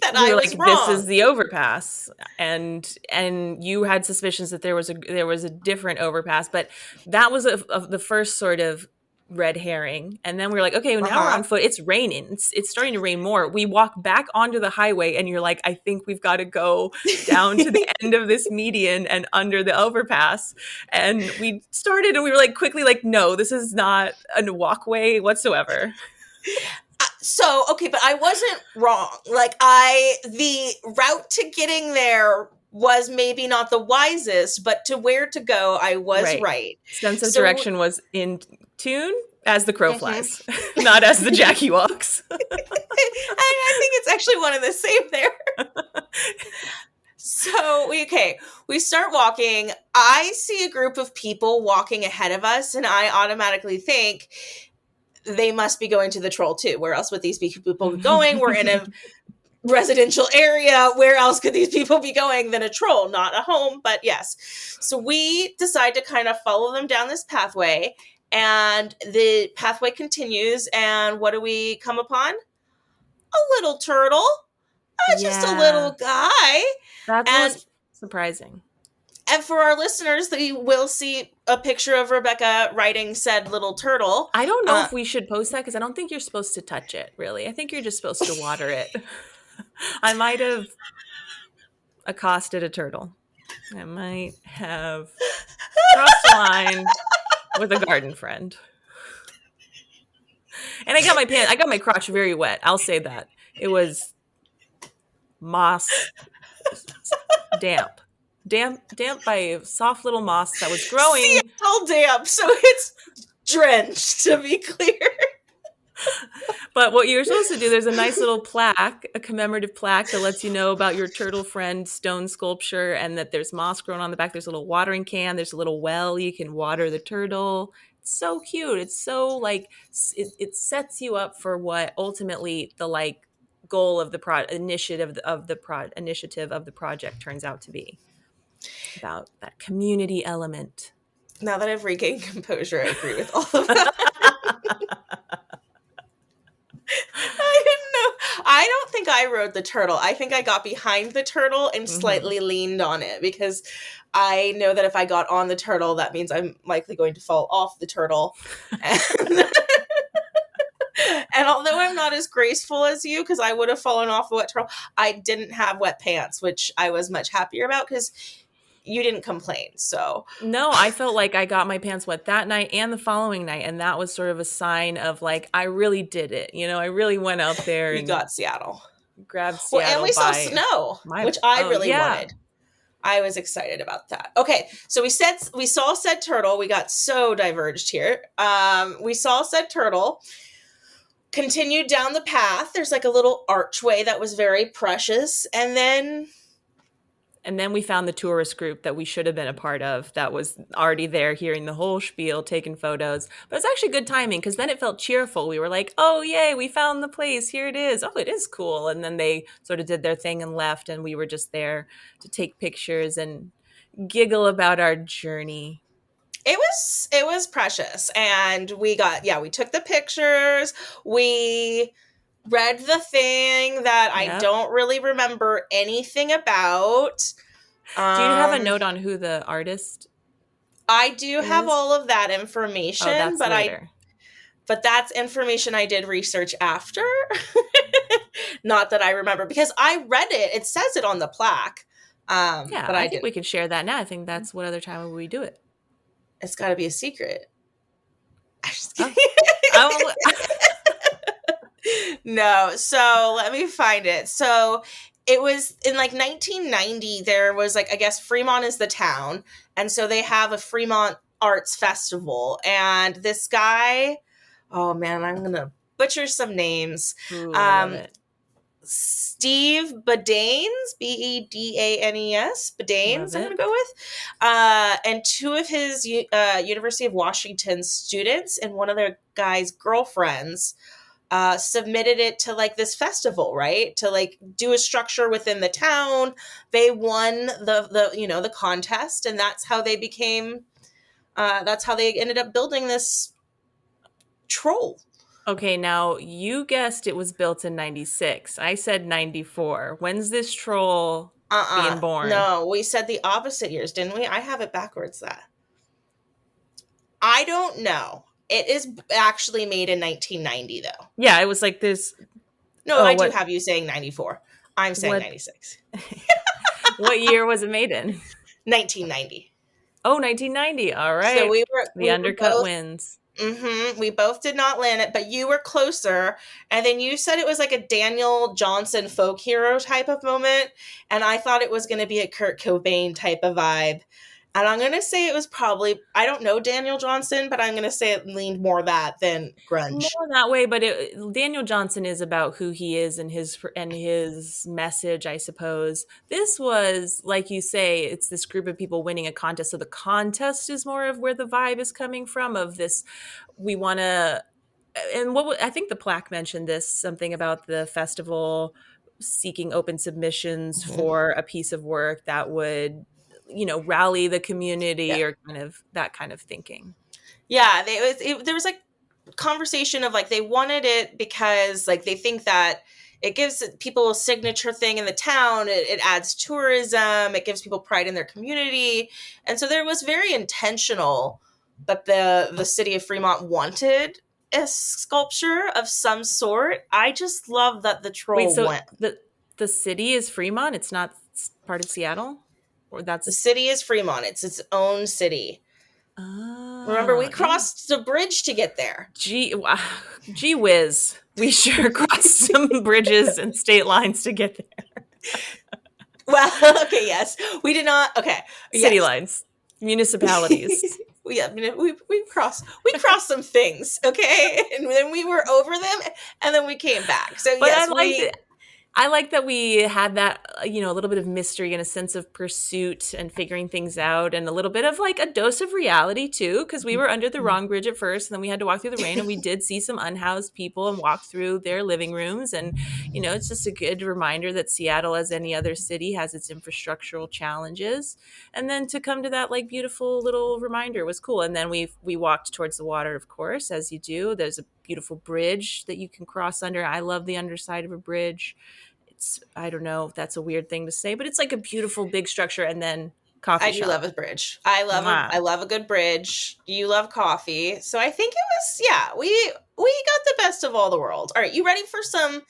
that I was wrong. This is the overpass, and you had suspicions that there was a different overpass, but that was the first sort of red herring. And then we were like, okay, well, now we're Uh-huh. on foot. It's raining. It's starting to rain more. We walk back onto the highway and you're like, I think we've got to go down to the end of this median and under the overpass. And we started and we were like quickly like, no, this is not a walkway whatsoever. So, okay, but I wasn't wrong. Like the route to getting there was maybe not the wisest, but to where to go, I was Right. right. Sense of So, direction was in tune as the crow mhm. flies, not as the Jackie walks. I think it's actually one and the same there. So we start walking. I see a group of people walking ahead of us, and I automatically think they must be going to the troll too. Where else would these people be going? We're in a residential area. Where else could these people be going than a troll? Not a home, but yes. So we decide to kind of follow them down this pathway, and the pathway continues. And what do we come upon? A little turtle. Just a Yeah, little guy. that's what And was surprising. And for our listeners, they will see a picture of Rebecca riding said little turtle. I don't know if we should post that because I don't think you're supposed to touch it, really. I think you're just supposed to water it. I might have accosted a turtle. I might have crossed a line with a garden friend. And I got my crotch very wet. I'll say that. It was moss damp. Damp by soft little moss that was growing. Seattle damp, so it's drenched, to be clear. But what you're supposed to do, there's a nice little plaque, a commemorative plaque that lets you know about your turtle friend stone sculpture and that there's moss growing on the back. There's a little watering can. There's a little well you can water the turtle. It's so cute. It's so like, it sets you up for what ultimately the like goal of the initiative of the project turns out to be, about that community element. Now that I've regained composure, I agree with all of that. I didn't know. I don't think I rode the turtle. I think I got behind the turtle and slightly leaned on it because I know that if I got on the turtle, that means I'm likely going to fall off the turtle. And, and although I'm not as graceful as you, because I would have fallen off the wet turtle, I didn't have wet pants, which I was much happier about because you didn't complain. So no, I felt like I got my pants wet that night and the following night, and that was sort of a sign of like I really did it. You know, I really went out there you and got Seattle. grabbed Well, and Seattle we saw by snow, my. which I Oh really yeah, wanted. I was excited about that. Okay, so we saw said turtle. We got so diverged here. We saw said turtle. Continued down the path. There's like a little archway that was very precious, and then we found the tourist group that we should have been a part of. That was already there, hearing the whole spiel, taking photos. But it's actually good timing because then it felt cheerful. We were like, "Oh yay, we found the place. Here it is. Oh, it is cool." And then they sort of did their thing and left, and we were just there to take pictures and giggle about our journey. it was precious, and we took the pictures. We read the thing that I Yep. don't really remember anything about. Do you have a note on who the artist I do have is? all of that Oh, information, that's later. but that's information I did research after. Not that I remember because I read it. It says it on the plaque. Yeah, But I I think didn't. we can share that now. I think that's what other time would we do it? It's got to be a secret. I'm just Oh. kidding. No, so let me find it. So it was in like 1990. There was like, I guess Fremont is the town, and so they have a Fremont Arts Festival. And this guy, oh man, I'm gonna butcher some names. Ooh, I love it. Steve Badanes, Bedanes, Love Badanes, I'm it. going to go with. And two of his University of Washington students and one of their guys' girlfriends submitted it to like this festival, right? To like do a structure within the town. They won the contest, and that's how they became, that's how they ended up building this troll. Okay, now you guessed it was built in 96. I said 94. When's this troll being born? No, we said the opposite years, didn't we? I have it backwards. That I don't know. It is actually made in 1990, though. Yeah, it was like this. No, Oh, I do what have you saying 94. I'm saying what 96. what year was it made in? 1990. Oh, 1990. All So right. The we were undercut both wins. we both did not land it, but you were closer. And then you said it was like a Daniel Johnson folk hero type of moment. And I thought it was going to be a Kurt Cobain type of vibe. And I'm going to say it was probably, I don't know Daniel Johnson, but I'm going to say it leaned more that than More grunge. that way, but Daniel Johnson is about who he is and his message, I suppose. This was, like you say, it's this group of people winning a contest. So the contest is more of where the vibe is coming from. Of this, we want to, and I think the plaque mentioned this, something about the festival seeking open submissions Mhm. for a piece of work that would, rally the Yeah. community, or kind of that kind of thinking. Yeah. There was like conversation of like they wanted it because like they think that it gives people a signature thing in the town. It adds tourism. It gives people pride in their community. And so there was very intentional that the city of Fremont wanted a sculpture of some sort. I just love that the Wait, troll so went. the city is Fremont? It's not part of Seattle? Or The that's city is Fremont. It's its own city. Remember, we yeah. crossed the bridge to get there. Gee whiz. We sure crossed some bridges and state lines to get there. Well, okay, yes. We did not. Okay, City yes. lines, municipalities. Yeah, I mean, we crossed some things, okay, and then we were over them, and then we came back. So But yes, we. I like that we had that, a little bit of mystery and a sense of pursuit and figuring things out, and a little bit of like a dose of reality too, because we were under the wrong bridge at first, and then we had to walk through the rain, and we did see some unhoused people and walk through their living rooms. And, it's just a good reminder that Seattle, as any other city, has its infrastructural challenges. And then to come to that like beautiful little reminder was cool. And then we walked towards the water, of course, as you do. There's a beautiful bridge that you can cross under. I love the underside of a bridge. I don't know if that's a weird thing to say, but it's like a beautiful big structure, and then coffee I do shop. love a bridge. I Mwah. love a good bridge. You love coffee, so I think it was yeah. We got the best of all the world. All right, you ready for some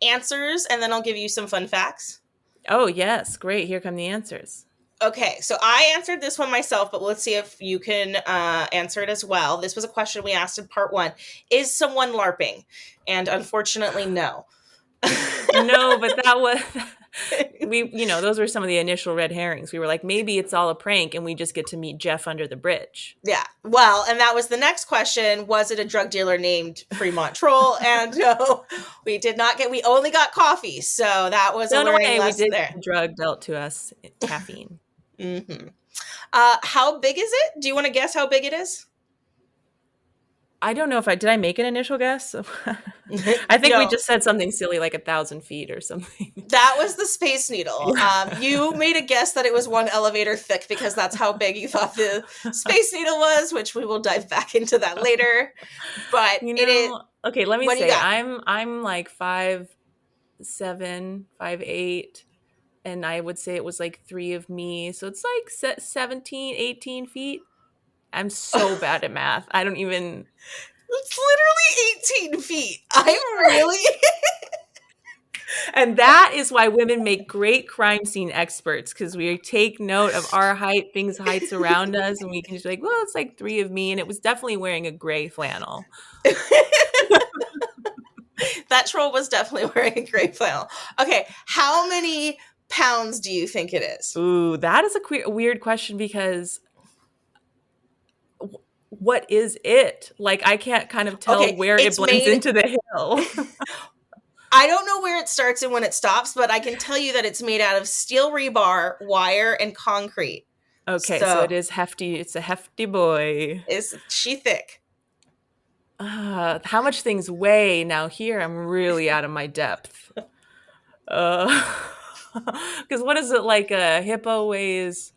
answers, and then I'll give you some fun facts. Oh, yes. Great. Here come the answers. Okay, so I answered this one myself, but let's see if you can answer it as well. This was a question we asked in part one. Is someone LARPing? And unfortunately, no. No, but that was those were some of the initial red herrings. We were like, maybe it's all a prank and we just get to meet Jeff under the bridge. Yeah. Well, and that was the next question. Was it a drug dealer named Fremont Troll? And no, we only got coffee. So that was a No, no learning way. We lesson did there. get the drug dealt to us, caffeine. Mm-hmm. How big is it? Do you want to guess how big it is? I don't know if did I make an initial guess? I think we No. just said something silly like 1,000 feet or something. That was the Space Needle. You made a guess that it was one elevator thick because that's how big you thought the Space Needle was, which we will dive back into that later. But it is. Okay, let me What do you say got? I'm like 5'7", 5'8", and I would say it was like 3 of me. So it's like 17, 18 feet. I'm so bad at math. I don't even. It's literally 18 feet. I'm really. And that is why women make great crime scene experts, because we take note of our height, heights around us, and we can just be like, well, it's like 3 of me. And it was definitely wearing a gray flannel. That troll was definitely wearing a gray flannel. Okay, how many pounds do you think it is? Ooh, that is a weird question, because what is it? Like, I can't kind of tell Okay, where it it's blends made. into the hill. I don't know where it starts and when it stops, but I can tell you that it's made out of steel rebar, wire, and concrete. Okay, so it So is hefty. It's a hefty boy. is she thick? How much things weigh now? Here, I'm really out of my depth. Because what is it, like a hippo weighs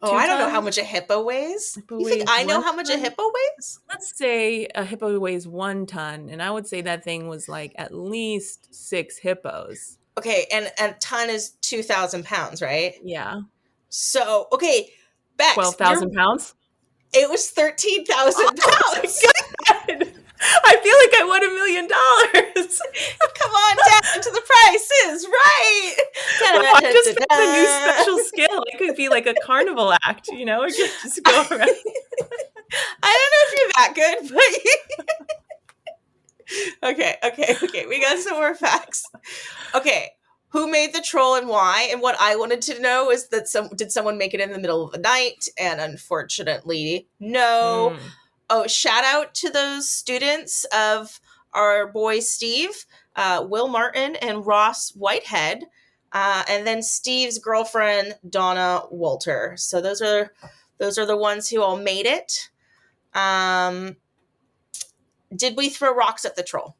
Oh, 2 I don't know how tons? much a hippo weighs. Hippo You think weighs I know 1 how much a ton? hippo weighs? Let's say a hippo weighs 1 ton, and I would say that thing was like at least 6 hippos. Okay, and a ton is 2,000 pounds, right? Yeah, So, okay, Bex, 12,000 pounds. It was 13,000 pounds. God. I feel like I won $1 million. Come on down to the prices, right? Well, I just found a new special skill. I could be like a carnival act, you know, or just go around. I don't know if you're that good, but okay. We got some more facts. Okay, who made the troll and why? And what I wanted to know is that did someone make it in the middle of the night? And unfortunately, no. Oh, shout out to those students of our boy Steve, Will Martin, and Ross Whitehead, and then Steve's girlfriend Donna Walter. So those are the ones who all made it. Did we throw rocks at the troll?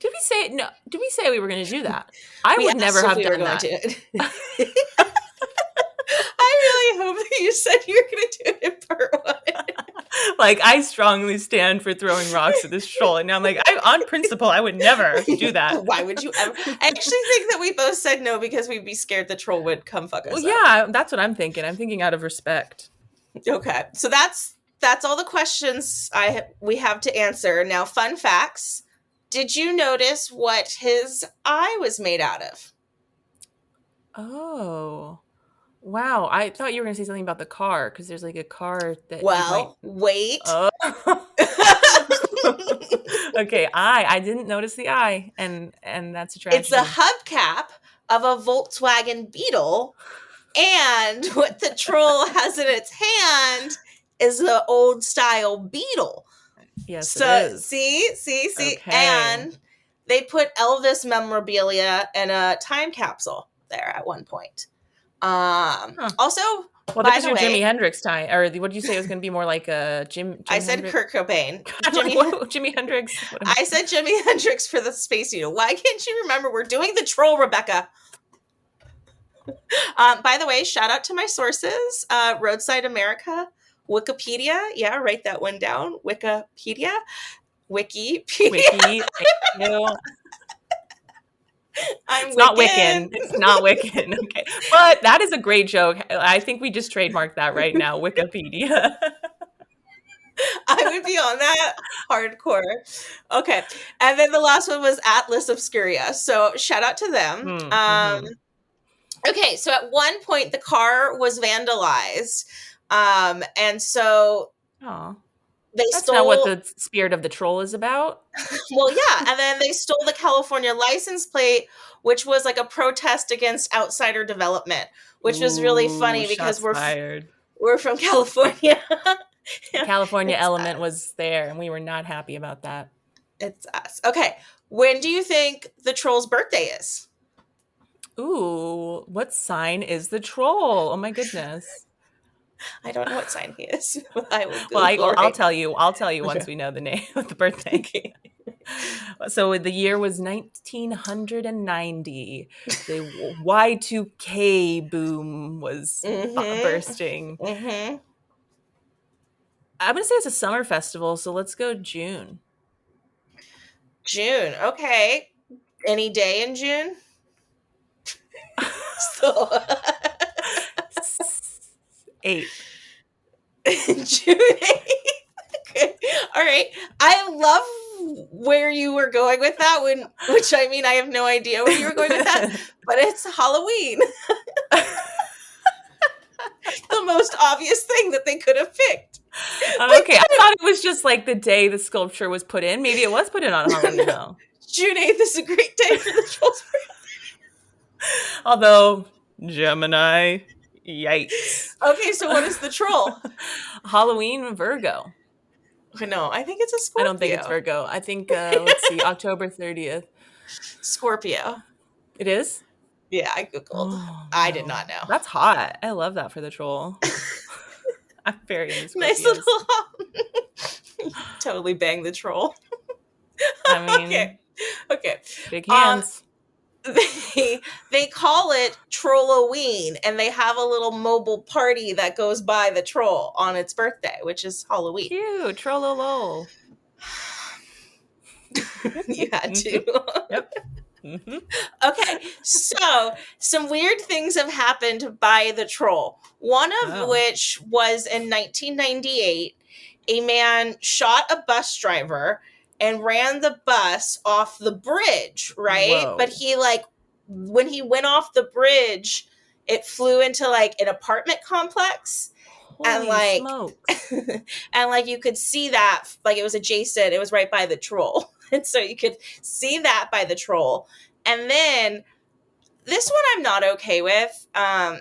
Did we say no? Did we say we were going to do that? I would never have done that. I really hope that you said you were going to do it in part one. Like, I strongly stand for throwing rocks at this troll, and now I'm like, on principle, I would never do that. Why would you ever? I actually think that we both said no because we'd be scared the troll would come fuck us up. Yeah, that's what I'm thinking. I'm thinking out of respect. Okay, so that's all the questions we have to answer. Now, fun facts. Did you notice what his eye was made out of? Oh, wow. I thought you were going to say something about the car, because there's like a car that... Well, wait. Oh. Okay, I didn't notice the eye, and that's a tragedy. It's a hubcap of a Volkswagen Beetle, and what the troll has in its hand is the old style Beetle. Yes, so it is. See, Okay. And they put Elvis memorabilia in a time capsule there at one point. Also, well, that was your Jimi Hendrix time, or what did you say it was going to be more like a Jim? I said Hendrix? Kurt Cobain. Jimi Hendrix. I said Jimi Hendrix for the Space Needle. Why can't you remember? We're doing the troll, Rebecca. By the way, shout out to my sources: Roadside America, Wikipedia. Yeah, write that one down. Wikipedia. Wiki. Thank you. It's not Wiccan. It's not Wiccan. Okay. But that is a great joke. I think we just trademarked that right now. Wikipedia. I would be on that hardcore. Okay. And then the last one was Atlas Obscuria. So shout out to them. Okay. So at one point the car was vandalized. And so that's not what the spirit of the troll is about. Well, yeah. And then they stole the California license plate, which was like a protest against outsider development, which was really funny because we're from California. The California element was there, and we were not happy about that. It's us. Okay. When do you think the troll's birthday is? Ooh, what sign is the troll? Oh my goodness. I don't know what sign he is. I will I'll tell you. I'll tell you once we know the name of the birthday. Okay. So the year was 1990. The Y2K boom was bursting. Mm-hmm. I'm going to say it's a summer festival, so let's go June. June. Okay. Any day in June? Eight. June 8th. Okay. All right. I love where you were going with that which I mean, I have no idea where you were going with that, but it's Halloween. The most obvious thing that they could have picked. Okay, I thought it was just like the day the sculpture was put in. Maybe it was put in on Halloween, though. June 8th is a great day for the troll's birthday. Although, Gemini, yikes. Okay, so what is the troll? Halloween, Virgo. No, I think it's a Scorpio. I don't think it's Virgo. I think, let's see, October 30th. Scorpio. It is? Yeah, I Googled. Oh, I did not know. That's hot. I love that for the troll. I'm very into Scorpios. Nice little... Totally bang the troll. I mean... Okay. Big hands. They call it Trolloween, and they have a little mobile party that goes by the troll on its birthday, which is Halloween. Cute. Trollolo. You had to. Yep. Okay, So, some weird things have happened by the troll. One of which was in 1998. A man shot a bus driver and ran the bus off the bridge, right? Whoa. But he, like, when he went off the bridge, it flew into, like, an apartment complex. And, Holy like, smokes. and, like, you could see that, like, it was adjacent. It was right by the troll. And so you could see that by the troll. And then this one I'm not okay with.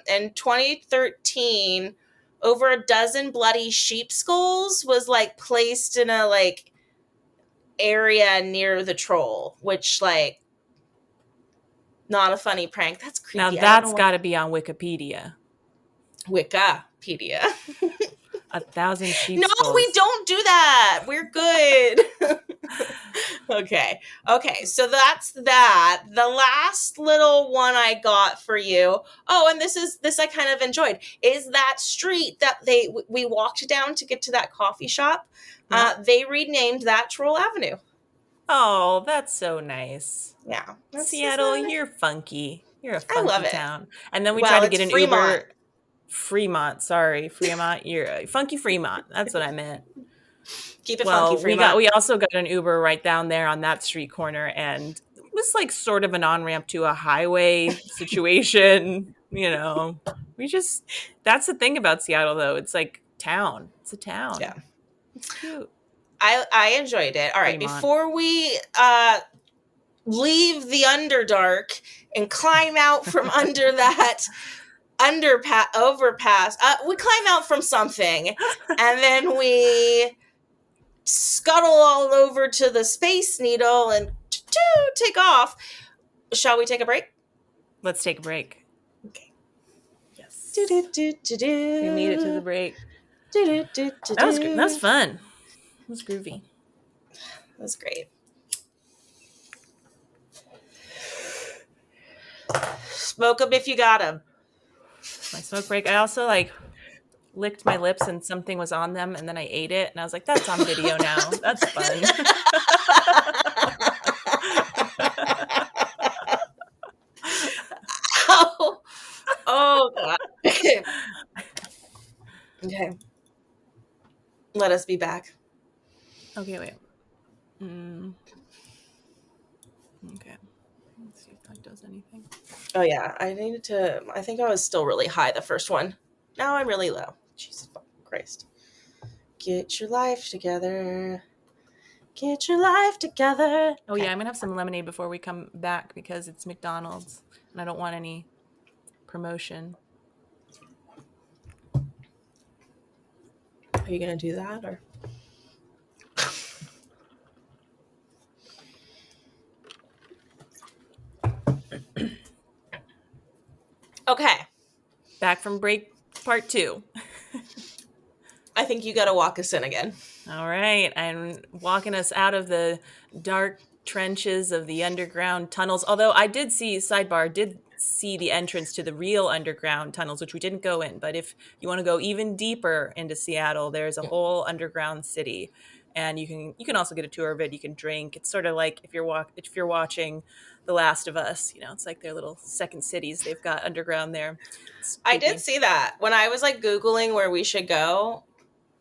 In 2013, over a dozen bloody sheep skulls was, like, placed in a, like, area near the troll, which, like, not a funny prank. That's Now creepy. that's got to be on Wikipedia. Wikipedia. 1,000 sheep No, skulls. we don't do that. We're good. Okay. So that's that. The last little one I got for you. Oh, and this I kind of enjoyed. Is that street that we walked down to get to that coffee shop? Yeah. They renamed that Troll Avenue. Oh, that's so nice. Yeah. Seattle, you're funky. You're a I love funky it. town. And then we Well, try to it's get an Fremont. Uber. Fremont. You're a funky Fremont. That's what I meant. Keep it Well, funky, Fremont. we also got an Uber right down there on that street corner, and it was like sort of an on-ramp to a highway situation. That's the thing about Seattle, though. It's like town. It's a town. Yeah. It's cute. I enjoyed it. All right, Fremont. before we leave the Underdark and climb out from under that overpass, we climb out from something, and then we scuttle all over to the Space Needle and take off. Shall we take a break? Let's take a break. Okay. Yes. We We made it to the break. That was good. That was fun. It was groovy. That was great. Smoke them if you got them. My smoke break. I also licked my lips and something was on them, and then I ate it, and I was like, "That's on video now. That's fun." Oh God. Okay. Let us be back. Okay, wait. Okay. Let's see if that does anything. Oh yeah, I think I was still really high the first one. Now I'm really low. Jesus Christ. Get your life together. Get your life together. Oh yeah, I'm gonna have some lemonade before we come back because it's McDonald's and I don't want any promotion. Are you gonna do that or? Okay. Back from break part 2. I think you gotta walk us in again. All right. I'm walking us out of the dark trenches of the underground tunnels. Although I did see the entrance to the real underground tunnels, which we didn't go in. But if you want to go even deeper into Seattle, there's a whole underground city. And you can also get a tour of it. You can drink. It's sort of like if you're watching The Last of Us, it's like their little second cities they've got underground there. I did see that when I was Googling where we should go.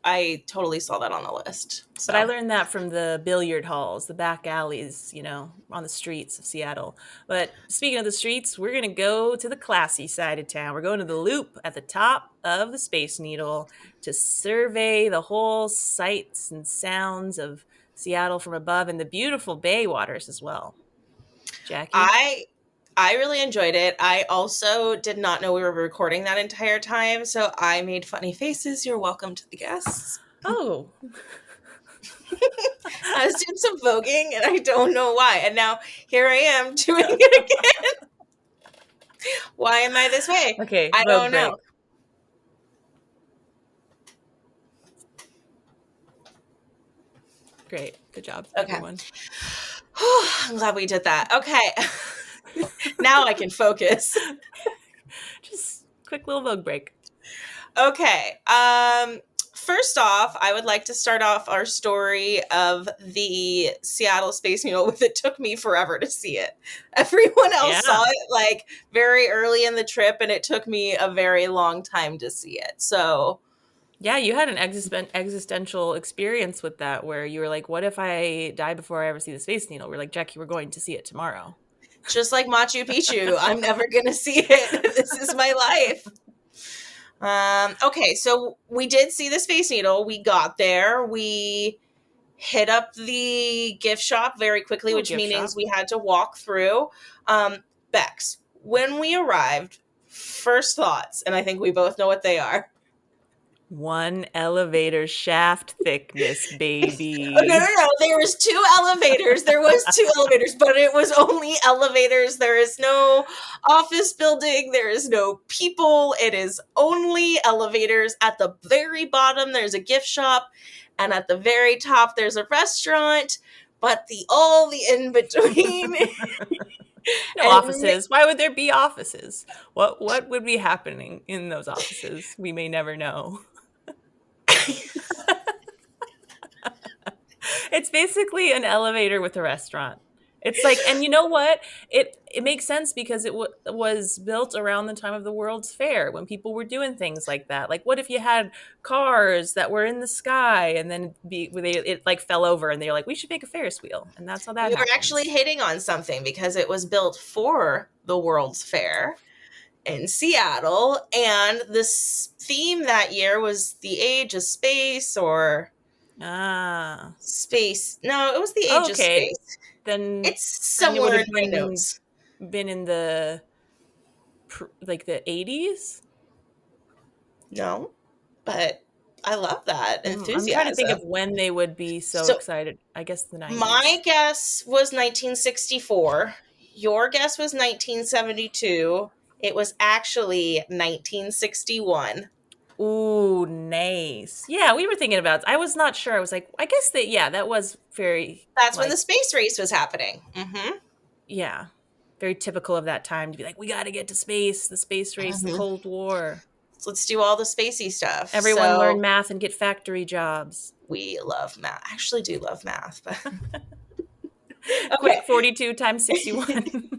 I totally saw that on the list. So. But I learned that from the billiard halls, the back alleys, on the streets of Seattle. But speaking of the streets, we're going to go to the classy side of town. We're going to the Loop at the top of the Space Needle to survey the whole sights and sounds of Seattle from above and the beautiful bay waters as well. Jackie? I really enjoyed it. I also did not know we were recording that entire time, so I made funny faces. You're welcome to the guests. Oh. I was doing some voguing, and I don't know why. And now here I am doing it again. Why am I this way? Okay, I don't know. Great. Good job, everyone. I'm glad we did that. Okay. Now I can focus. Just quick little Vogue break. Okay. first off, I would like to start off our story of the Seattle Space Needle with it took me forever to see it. Everyone else saw Yeah. it like very early in the trip, and it took me a very long time to see it. So, Yeah, you had an existential experience with that where you were like, what if I die before I ever see the Space Needle? We're like, Jackie, we're going to see it tomorrow. just like Machu Picchu, I'm never going to see it. This is my life. Okay, so we did see the Space Needle. We got there. We hit up the gift shop very quickly, Little which gift shop. means we had to walk through. Bex, when we arrived, first thoughts, and I think we both know what they are. One elevator shaft thickness, Oh, no, baby. no, no. There was two elevators. There was two elevators, but it was only elevators. There is no office building. There is no people. It is only elevators. At the very bottom, there's a gift shop, and at the very top, there's a restaurant. But all the in between, No offices. Why would there be offices? What would be happening in those offices? We may never know. It's basically an elevator with a restaurant. It's like, and you know what? It makes sense because it was built around the time of the World's Fair when people were doing things like that. Like, what if you had cars that were in the sky and then it like fell over and they're like, we should make a Ferris wheel, and that's how that you were actually happens. hitting on something because it was built for the World's Fair in Seattle, and this theme that year was the age of space or Ah, space. No, it was the age of okay. space. Then It's then it would somewhere have in my notes. been in the like the 80s. No, but I love that I'm trying to think enthusiasm. of when they would be so So excited. I guess the my 90s. guess was 1964. Your guess was 1972. It was actually 1961. Ooh, nice. Yeah, we were thinking about. I was not sure. I was like, I guess that. Yeah, that was very That's when the like, space race was happening. Mm-hmm. yeah, very typical of that time to be like, we got to get to space. The space race, the Mm-hmm. Cold War. So let's do all the spacey stuff. Everyone learn So math and get factory jobs. we love math. I actually do love math, but Quick, okay. 42 times 61.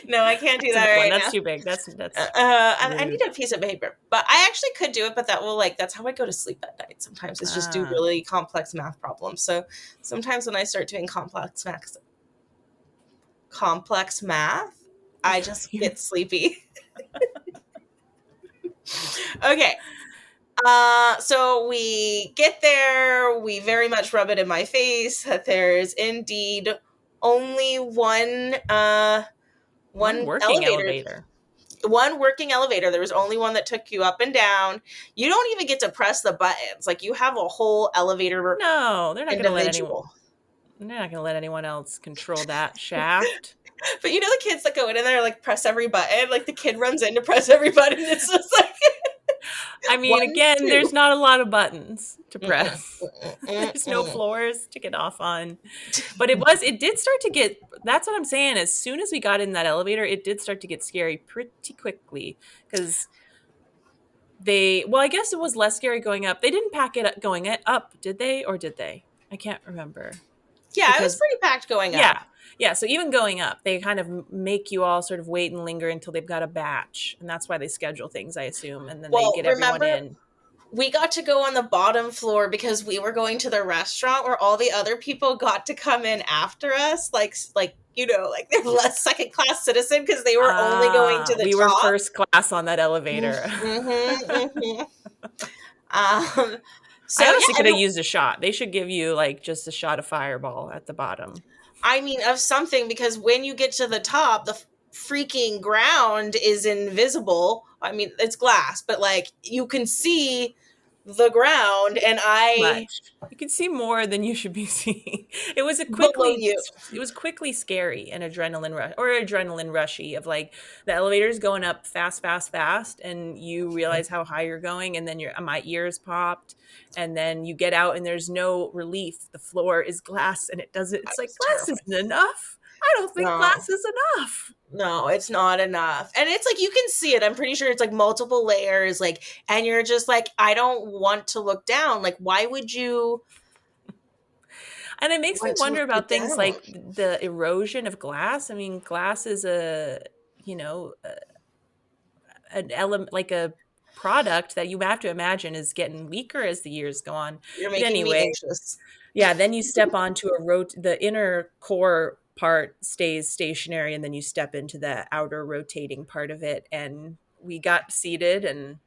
No, I can't do That's a that big one. right That's now. too big. That's I need rude. a piece of paper, but I actually could do it. But that will that's how I go to sleep at night. Sometimes it's just do Ah. really complex math problems. So sometimes when I start doing complex math, I just get sleepy. Okay. So we get there. We very much rub it in my face that there's indeed only One one working elevator, elevator. one working elevator. There was only one that took you up and down. You don't even get to press the buttons. Like you have a whole elevator No, they're not going to let anyone. individual. They're not going to let anyone else control that shaft. But you know the kids that go in and they're like press every button. Like the kid runs in to press every button. It's just like I mean, one, again, two. there's not a lot of buttons to Mm-mm, press. mm-mm, There's no mm-mm. floors to get off on. But it did start to get, that's what I'm saying. As soon as we got in that elevator, it did start to get scary pretty quickly because well, I guess it was less scary going up. They didn't pack it up going up, did they? Or did they? I can't remember. Yeah, it was Because pretty packed going up. yeah. Yeah, so even going up, they kind of make you all sort of wait and linger until they've got a batch. And that's why they schedule things, I assume. And then they Well, get everyone remember, in. we got to go on the bottom floor because we were going to the restaurant where all the other people got to come in after us, like like they're less second class citizen because they were only going to the We were top. first class on that elevator. Mm-hmm, mm-hmm. So I honestly yeah, could have used a shot. They should give you like just a shot of Fireball at the bottom. I mean of something because when you get to the top, the freaking ground is invisible. I mean, it's glass, but like you can see the ground, and I Much. You can see more than you should be seeing. It was below you. quickly scary and adrenaline rushy of like the elevator's going up fast, fast, fast, and you realize how high you're going, and then my ears popped, and then you get out and there's no relief. The floor is glass, and it's like glass Terrified. isn't enough. I don't think No. glass is enough. No, it's not enough. And it's like you can see it. I'm pretty sure it's like multiple layers, like, and you're just like, I don't want to look down. Like, why would you And it makes me want to wonder look about things down? like the erosion of glass. I mean, glass is you know, an element, like a product that you have to imagine is getting weaker as the years go on. You're But making me anyway, anxious. yeah, then you step onto the inner core part stays stationary, and then you step into the outer rotating part of it. And we got seated and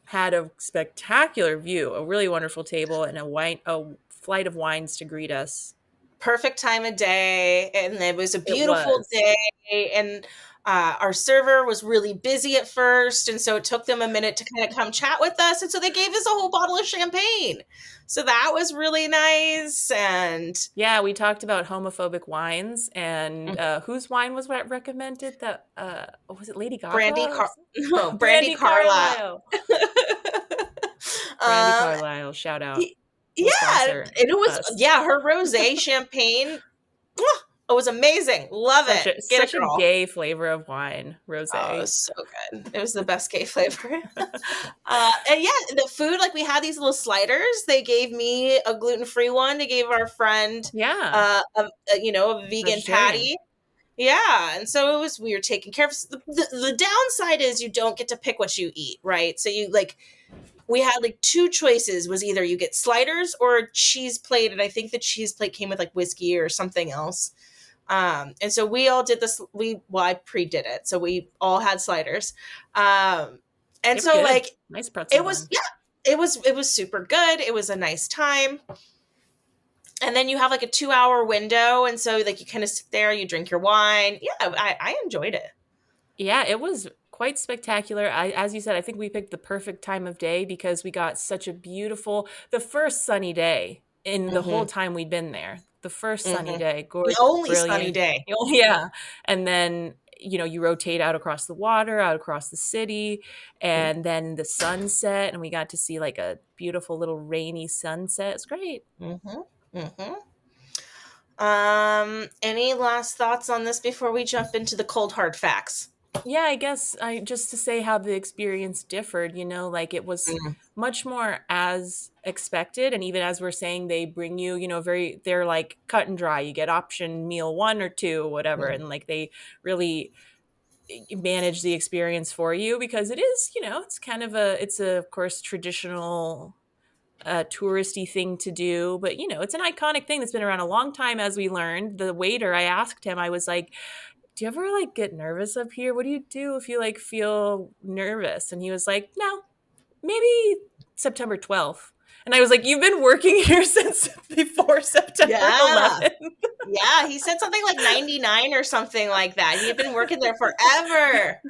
had a spectacular view, a really wonderful table, and a flight of wines to greet us. Perfect time of day, and it was a It beautiful was. day, and our server was really busy at first, and so it took them a minute to kind of come chat with us, and so they gave us a whole bottle of champagne, so that was really nice. And Yeah, we talked about homophobic wines, and whose wine was what recommended? That was it Lady brandy Gaga or car no brandy Brandy carlisle. Carlisle? Brandy um Carlisle, shout out, y- will yeah, and sponsor it was, us. yeah, her rosé champagne, mwah, it was amazing, love it, get it, Such a girl. gay flavor of wine, Oh, it rosé. was so good. It was the best gay flavor. And yeah, the food, like we had these little sliders. They gave me a gluten-free one. They gave our friend, Yeah, a vegan vegetarian. patty. Yeah, and so it was, we were taking care of the downside is you don't get to pick what you eat, right? So you like, we had like two choices, was either you get sliders or a cheese plate, and I think the cheese plate came with like whiskey or something else. And so we all did this. I pre-did it, so we all had sliders. And They were so good. like Nice pretzel it was, bun. yeah, it was super good. It was a nice time. And then you have like a 2 hour window, and so like you kind of sit there, you drink your wine. Yeah, I enjoyed it. Yeah, it was quite spectacular. As you said, I think we picked the perfect time of day because we got such a beautiful, the first sunny day in the whole Mm-hmm. time we'd been there. The first sunny Mm-hmm. day, The gorgeous, only sunny brilliant. day. Yeah. And then, you rotate out across the water, out across the city, and then the sunset, and we got to see like a beautiful little rainy sunset. It's great. Mm-hmm. Mm-hmm. Any last thoughts on this before we jump into the cold hard facts? Yeah, I guess I just to say how the experience differed, like it was Mm-hmm. much more as expected. And even as we're saying, they bring you, they're like cut and dry. You get option meal one or two, whatever. And like they really manage the experience for you because it is, it's kind of of course, traditional touristy thing to do, but it's an iconic thing that's been around a long time. As we learned, the waiter, I asked him, I was like, do you ever like get nervous up here? What do you do if you like feel nervous? And he was like, no, maybe September 12th. And I was like, you've been working here since before September Yeah. 11th. Yeah, he said something like 99 or something like that. He had been working there forever.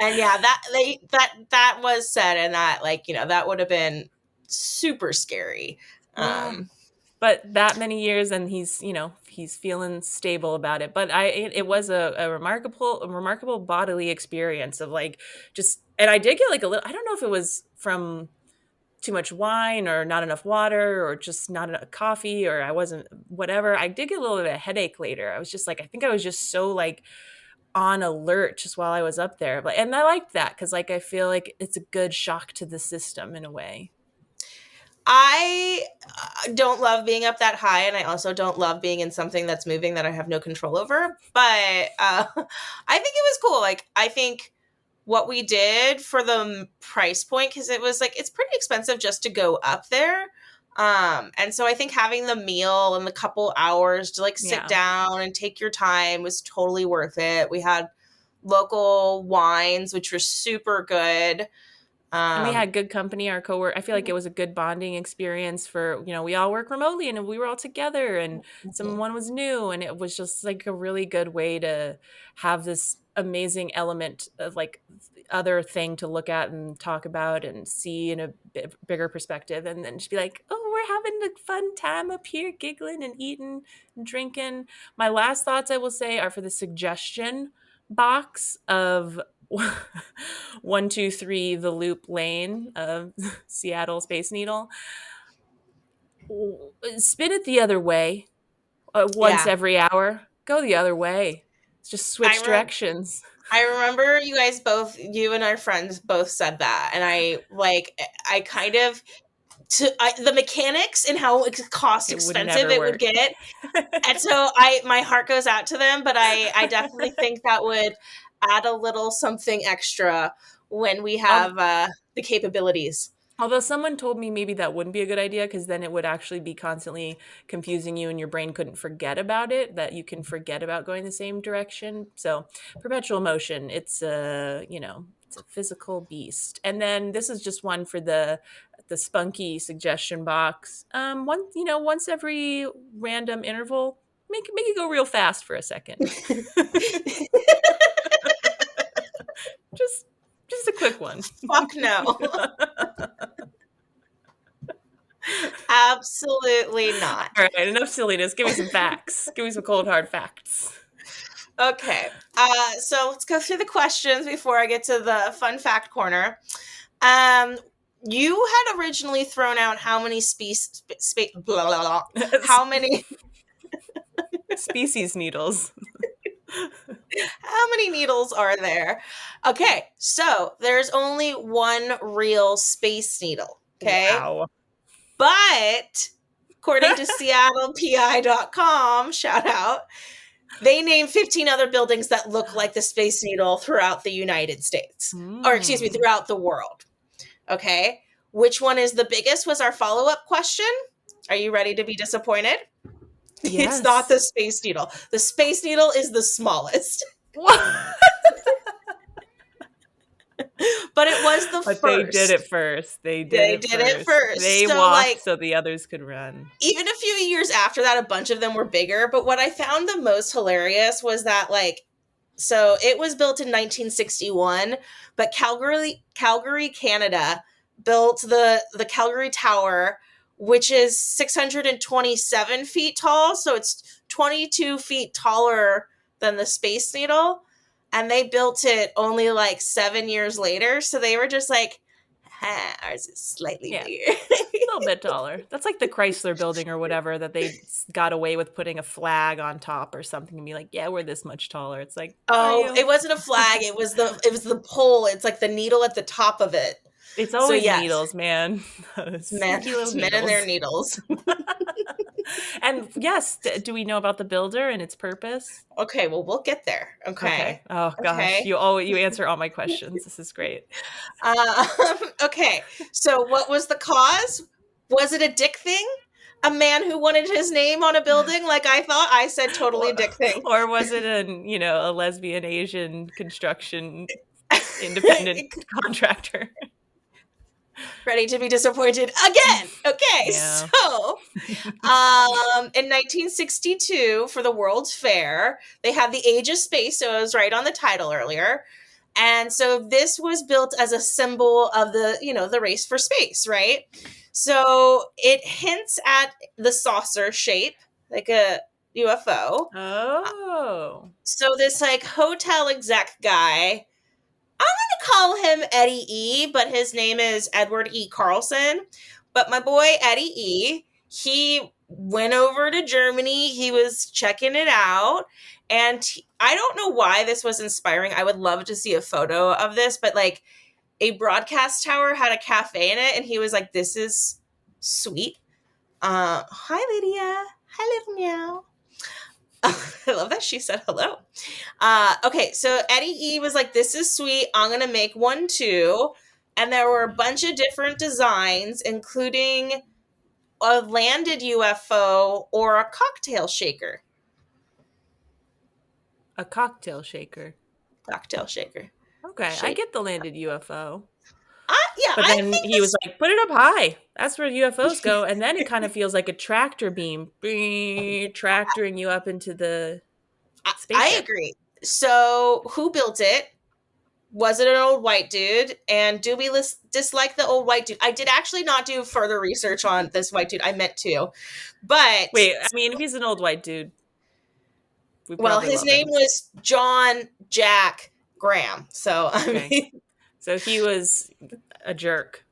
And yeah, that was said, and that, like, that would have been super scary. Yeah. Um But that many years, and he's feeling stable about it. But it was a remarkable bodily experience of like just, and I did get like a little, I don't know if it was from too much wine or not enough water or just not enough coffee or I wasn't, whatever. I did get a little bit of a headache later. I was just like, I think I was just so like on alert just while I was up there. And I liked that because like I feel like it's a good shock to the system in a way. I don't love being up that high, and I also don't love being in something that's moving that I have no control over. But I think it was cool. Like, I think what we did for the price point, because it was like, it's pretty expensive just to go up there. And so I think having the meal and the couple hours to like sit Yeah. down and take your time was totally worth it. We had local wines, which were super good. And we Um, had good company, our coworker. I feel like it was a good bonding experience for, we all work remotely and we were all together and mhm. someone was new. And it was just like a really good way to have this amazing element of like other thing to look at and talk about and see in a bigger perspective. And then just be like, oh, we're having a fun time up here, giggling and eating and drinking. My last thoughts, I will say, are for the suggestion box of 123 the loop lane of Seattle Space Needle. Spin it the other way once Yeah. every hour. Go the other way. Just I switch remember. directions. I remember you guys both, you and our friends both said that, and I kind of the mechanics and how cost It would expensive never it would work. get, and so my heart goes out to them, but I definitely think that would add a little something extra when we have the capabilities. Although someone told me maybe that wouldn't be a good idea because then it would actually be constantly confusing you and your brain couldn't forget about it, that you can forget about going the same direction. So perpetual motion, it's a physical beast. And then this is just one for the spunky suggestion box. Once every random interval, make it go real fast for a second. just just a quick one. Fuck no. Absolutely not. All right, enough silliness. Give me some facts. Give me some cold hard facts. Okay. So let's go through the questions before I get to the fun fact corner. You had originally thrown out how many blah, blah, blah, how many Species needles. how many needles are there? Okay, so there's only one real space needle. Okay. Wow. But according to SeattlePI.com, shout out, they named 15 other buildings that look like the Space Needle throughout the United States, or excuse me, throughout the world. Okay. Which one is the biggest was our follow-up question. Are you ready to be disappointed? Yes. It's not the Space Needle. The Space Needle is the smallest. What? But it was the But first. they did it first. They did it first. They So, walked so the others could run. Even a few years after that, a bunch of them were bigger. But what I found the most hilarious was that, so it was built in 1961, but Calgary, Canada built the Calgary Tower, which is 627 feet tall. So it's 22 feet taller than the Space Needle. And they built it only 7 years later. So they were just like, ours is slightly bigger. A little bit taller. That's like the Chrysler building or whatever that they got away with putting a flag on top or something and be like, yeah, we're this much taller. It's like, it wasn't a flag. It was the pole. It's like the needle at the top of it. It's always needles, man. Men and their needles. And yes, do we know about the builder and its purpose? Okay, well, we'll get there. Okay. Oh gosh, okay. you answer all my questions. This is great. Okay, so what was the cause? Was it a dick thing? A man who wanted his name on a building, like I thought? I said totally a dick thing. Or was it a lesbian Asian construction independent contractor? Ready to be disappointed again. Okay, Yeah. So in 1962 for the World's Fair, they had the Age of Space, so it was right on the title earlier. And so this was built as a symbol of the race for space, right? So it hints at the saucer shape, like a UFO. Oh. So this hotel exec guy, I'm going to call him Eddie E, but his name is Edward E. Carlson. But my boy Eddie E, he went over to Germany. He was checking it out. And I don't know why this was inspiring. I would love to see a photo of this, but a broadcast tower had a cafe in it. And he was like, this is sweet. Hi, Lydia. Hi, little meow. I love that she said hello. Okay, so Eddie E was like, this is sweet. I'm going to make one too. And there were a bunch of different designs, including a landed UFO or a cocktail shaker. A cocktail shaker. Cocktail shaker. Okay, I get the landed UFO. Yeah, but then he was like, put it up high. That's where UFOs go. And then it kind of feels like a tractor beam, tractoring you up into the spaceship. I agree. So who built it? Was it an old white dude? And do we dislike the old white dude? I did actually not do further research on this white dude. I meant to. But wait, I mean, if he's an old white dude. Well, his name was John Jack Graham. So, I mean. So he was a jerk.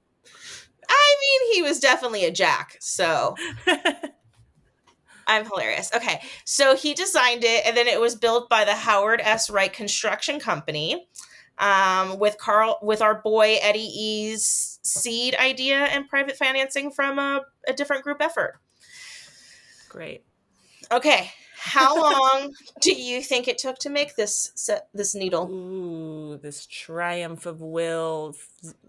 I mean, he was definitely a jack. So, I'm hilarious. Okay, so he designed it, and then it was built by the Howard S. Wright Construction Company, with our boy Eddie E's seed idea and private financing from a different group effort. Great. Okay, how long do you think it took to make this needle? Ooh, this triumph of will,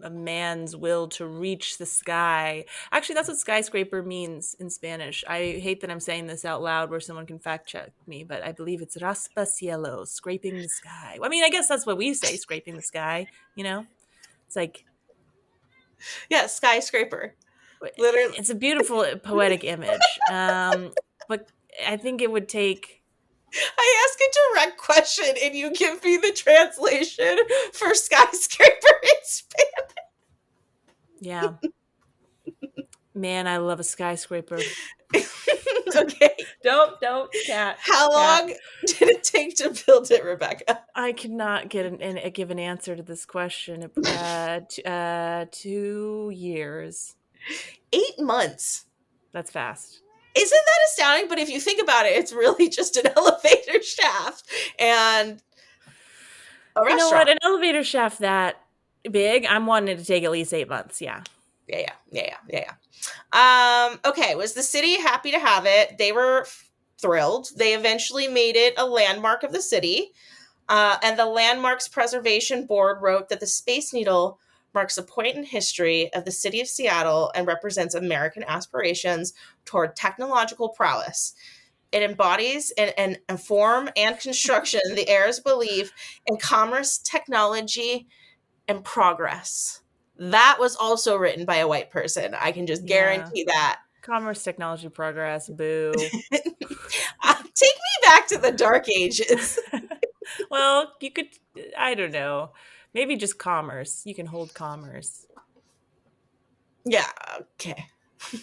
a man's will to reach the sky. Actually, that's what skyscraper means in Spanish. I hate that I'm saying this out loud where someone can fact check me, but I believe it's raspacielo, scraping the sky. I mean, I guess that's what we say, scraping the sky, you know? It's like, Yeah, skyscraper. Literally. it's a beautiful poetic image. But I think it would take. I ask a direct question and you give me the translation for skyscraper in Spanish. Yeah. Man, I love a skyscraper. Okay. Don't, cat. How long did it take to build it, Rebecca? I cannot give an answer to this question. 2 years. 8 months. That's fast. Isn't that astounding? But if you think about it, it's really just an elevator shaft and a restaurant. You know what? An elevator shaft that big, I'm wanting to take at least 8 months. Yeah. Yeah. Okay, was the city happy to have it? They were thrilled. They eventually made it a landmark of the city. And the Landmarks Preservation Board wrote that the Space Needle marks a point in history of the city of Seattle and represents American aspirations toward technological prowess. It embodies in form and construction the era's belief in commerce, technology, and progress. That was also written by a white person. I can just guarantee that. Commerce, technology, progress, boo. Take me back to the Dark Ages. Well, you could, I don't know, maybe just commerce. You can hold commerce. Yeah, okay.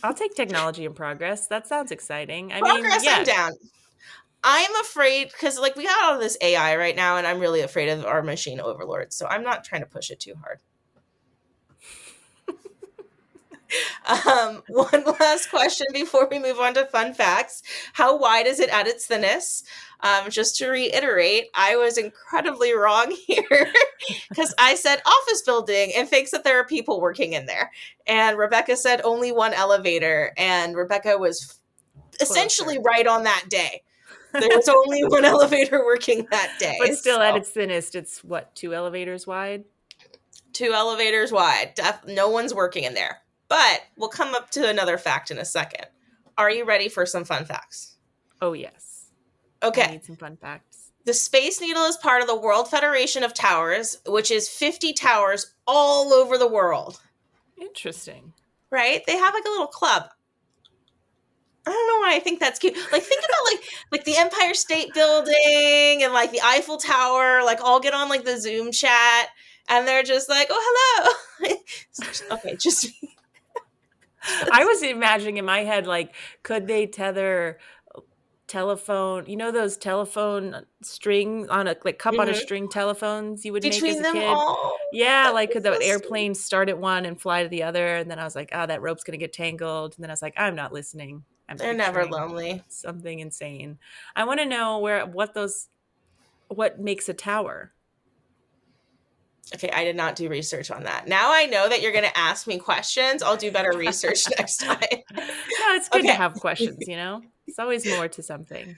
I'll take technology and progress. That sounds exciting. Progress, I'm down. I'm afraid, because like we got all this AI right now, and I'm really afraid of our machine overlords, so I'm not trying to push it too hard. One last question before we move on to fun facts. How wide is it at its thinnest? Just to reiterate, I was incredibly wrong here because I said office building and thinks that there are people working in there. And Rebecca said only one elevator, and Rebecca was essentially right on that day. There was only one elevator working that day. But still, at its thinnest, it's what, 2 elevators wide? 2 elevators wide. No one's working in there. But we'll come up to another fact in a second. Are you ready for some fun facts? Oh, yes. Okay. I need some fun facts. The Space Needle is part of the World Federation of Towers, which is 50 towers all over the world. Interesting. Right? They have like a little club. I don't know why I think that's cute. Like, think about like the Empire State Building and like the Eiffel Tower, like all get on like the Zoom chat and they're just like, oh, hello. Okay, just I was imagining in my head, like, could they tether telephone, those telephone string on a like cup on a string telephones you would between make as a kid? all. Yeah, like could the airplane start at one and fly to the other? And then I was like, oh, that rope's gonna get tangled. And then I was like, I'm not listening. They're never lonely. Something insane. I want to know what makes a tower. Okay, I did not do research on that. Now I know that you're going to ask me questions. I'll do better research next time. No, it's good to have questions, It's always more to something.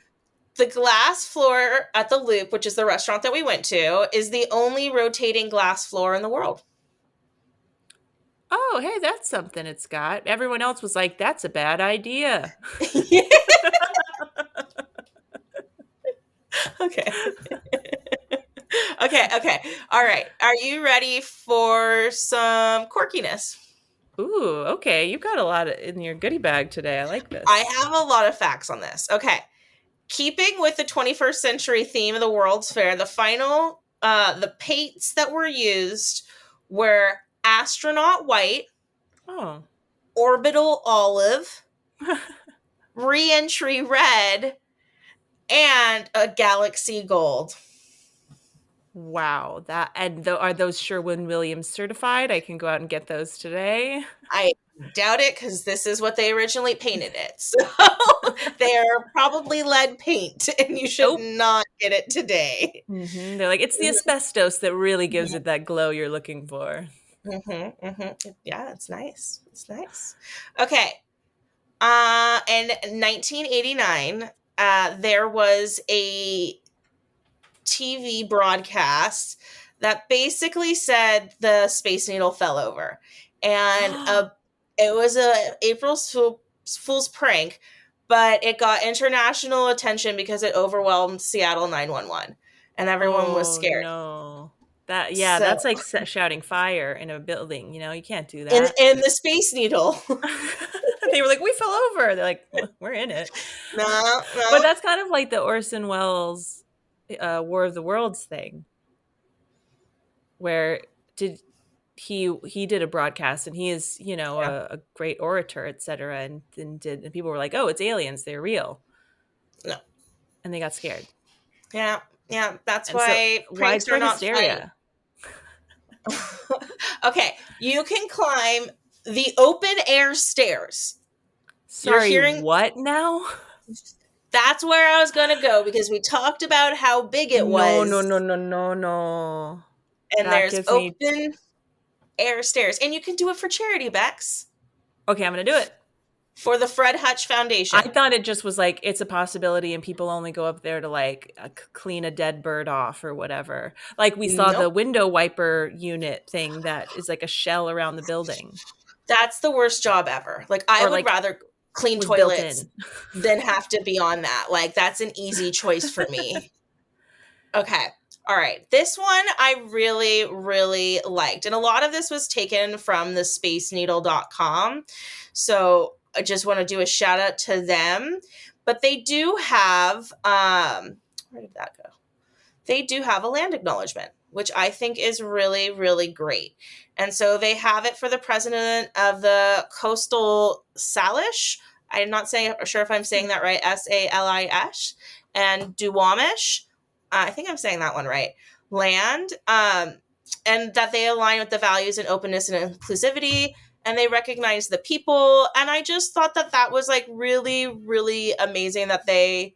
The glass floor at the Loop, which is the restaurant that we went to, is the only rotating glass floor in the world. Oh, hey, that's something it's got. Everyone else was like, that's a bad idea. Okay. Okay. All right. Are you ready for some quirkiness? Ooh, okay. You've got a lot in your goodie bag today. I like this. I have a lot of facts on this. Okay. Keeping with the 21st century theme of the World's Fair, the paints that were used were astronaut white, orbital olive, re-entry red, and a galaxy gold. Wow, are those Sherwin-Williams certified? I can go out and get those today. I Doubt it, because this is what they originally painted it. So they're probably lead paint, and you should Nope. not get it today. They're like, it's the asbestos that really gives it that glow you're looking for. Yeah, it's nice. It's nice. Okay. In 1989, there was a TV broadcast that basically said the Space Needle fell over, and it was a Fool's prank, but it got international attention because it overwhelmed Seattle 911, and everyone was Oh scared. no. Yeah, So, that's like shouting fire in a building, you can't do in that. in the Space Needle, They were like, we fell over. They're like, we're in it. no, But no, that's kind of like the Orson Welles War of the Worlds thing, where did he did a broadcast, and he is yeah, a great orator, etc. And people were like, oh, it's aliens, they're real, no, and they got scared. yeah, yeah. That's And so why pranks are widespread not funny. hysteria. Okay, you can climb the open air stairs. You're Sorry, hearing what now? That's where I was going to go, because we talked about how big it No, no, was, no, no, no, no. and That there's gives me. open air stairs, and you can do it for charity, Bex, Okay, I'm gonna do it. for the Fred Hutch I Foundation. thought it just was like it's a possibility, and people only go up there to like clean a dead bird off or whatever. Like we saw the Nope. window wiper unit thing that is like a shell around the building, That's the worst job ever. Like, I or would like rather clean was built toilets in. than have to be on that. Like, that's an easy choice for me. Okay. All right. This one I really, really liked. And a lot of this was taken from the spaceneedle.com. So I just want to do a shout out to them. But they do have, where did that go? They do have a land acknowledgement, which I think is really, really great. And so they have it for the president of the Coastal Salish. I'm not sure if I'm saying that right, Salish, and Duwamish. I think I'm saying that one right. Land, and that they align with the values and openness and inclusivity, and they recognize the people. And I just thought that that was like really, really amazing that they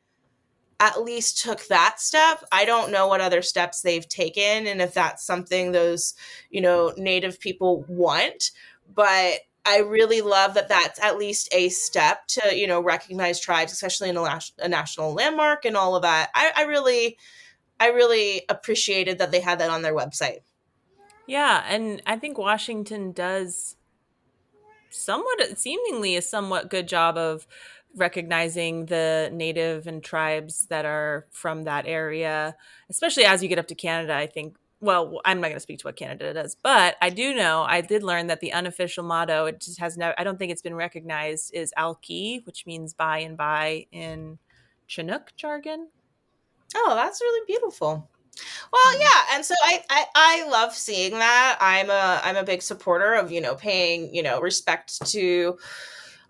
at least took that step. I don't know what other steps they've taken and if that's something those, Native people want, but I really love that that's at least a step to, recognize tribes, especially in a national landmark and all of that. I really appreciated that they had that on their website. Yeah, and I think Washington does seemingly a somewhat good job of recognizing the native and tribes that are from that area, especially as you get up to Canada. I think, well, I'm not going to speak to what Canada does, but I do know, I did learn that the unofficial motto, it just has no, I don't think it's been recognized, is Alki, which means by and by in Chinook jargon. Oh, that's really beautiful. Well, Yeah. yeah, and so I love seeing that. I'm a big supporter of paying respect to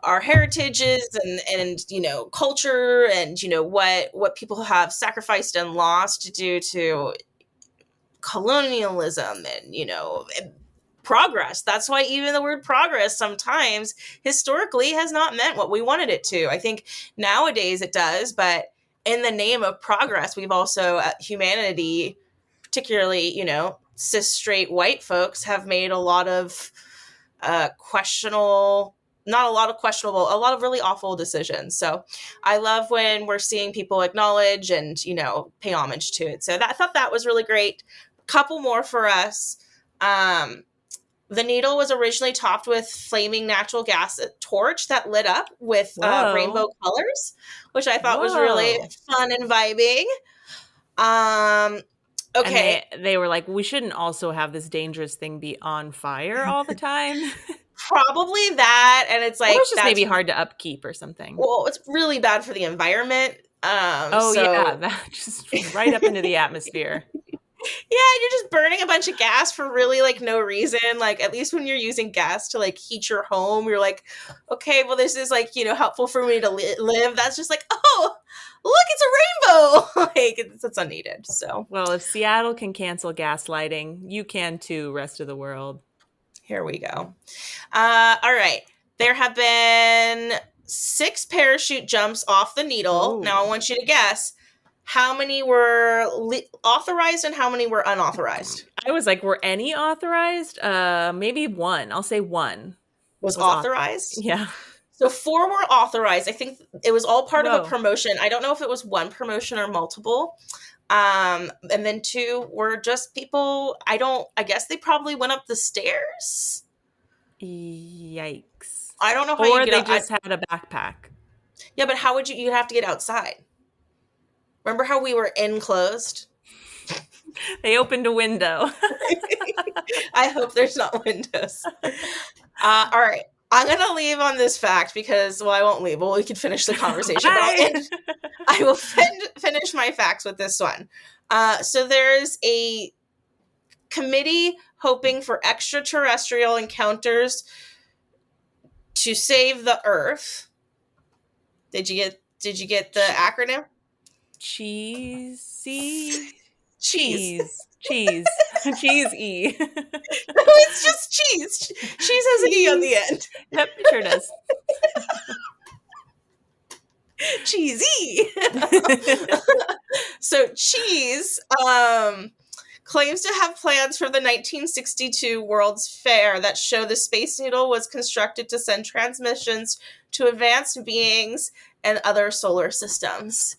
our heritages and culture, and what people have sacrificed and lost due to colonialism and progress. That's why even the word progress sometimes historically has not meant what we wanted it to. I think nowadays it does, but in the name of progress, we've also humanity, particularly cis straight white folks, have made a lot of questionable not a lot of questionable, a lot of really awful decisions. So I love when we're seeing people acknowledge and pay homage to it. So I thought that was really great. Couple more for us. The needle was originally topped with flaming natural gas torch that lit up with Whoa. rainbow colors, which I thought was really Whoa. fun and vibing. Um, And okay, they were like, we shouldn't also have this dangerous thing be on fire all the time. probably that, and it's Or like it's just maybe hard to upkeep or something. it's really bad for the environment. Oh yeah, So that just right up into the atmosphere. yeah, you're just burning a bunch of gas for really like no reason. Like, at least when you're using gas to like heat your home, you're like, okay, well, this is like helpful for me to live. That's just like, oh, look, it's a rainbow. Like, it's unneeded. So Well, if Seattle can cancel gaslighting, you can too, rest of the world. here we go. All right. There have been 6 parachute jumps off the Needle. Now I Oh. want you to guess how many were authorized and how many were unauthorized. I was like, were any authorized? Maybe one. I'll say one Was was authorized. authorized. Yeah. So 4 were authorized. I think it was all part of a Whoa. promotion. I don't know if it was one promotion or multiple. And then 2 were just people. I guess they probably went up the stairs. Yikes. I don't know how you Or get they out. just had a backpack. Yeah, but how would you'd have to get outside? Remember how we were enclosed? They opened a window. I hope there's not windows. All right. I'm going to leave on this fact because, well, I won't leave. Well, we can finish the conversation. I will finish my facts with this one. So there's a committee hoping for extraterrestrial encounters to save the Earth. Did you get the acronym? Cheesy. Cheese. Cheese. Cheese E. No, it's just cheese. Cheese has an E on the end. Yep, it sure does. Cheesy. So Cheese claims to have plans for the 1962 World's Fair that show the Space Needle was constructed to send transmissions to advanced beings and other solar systems.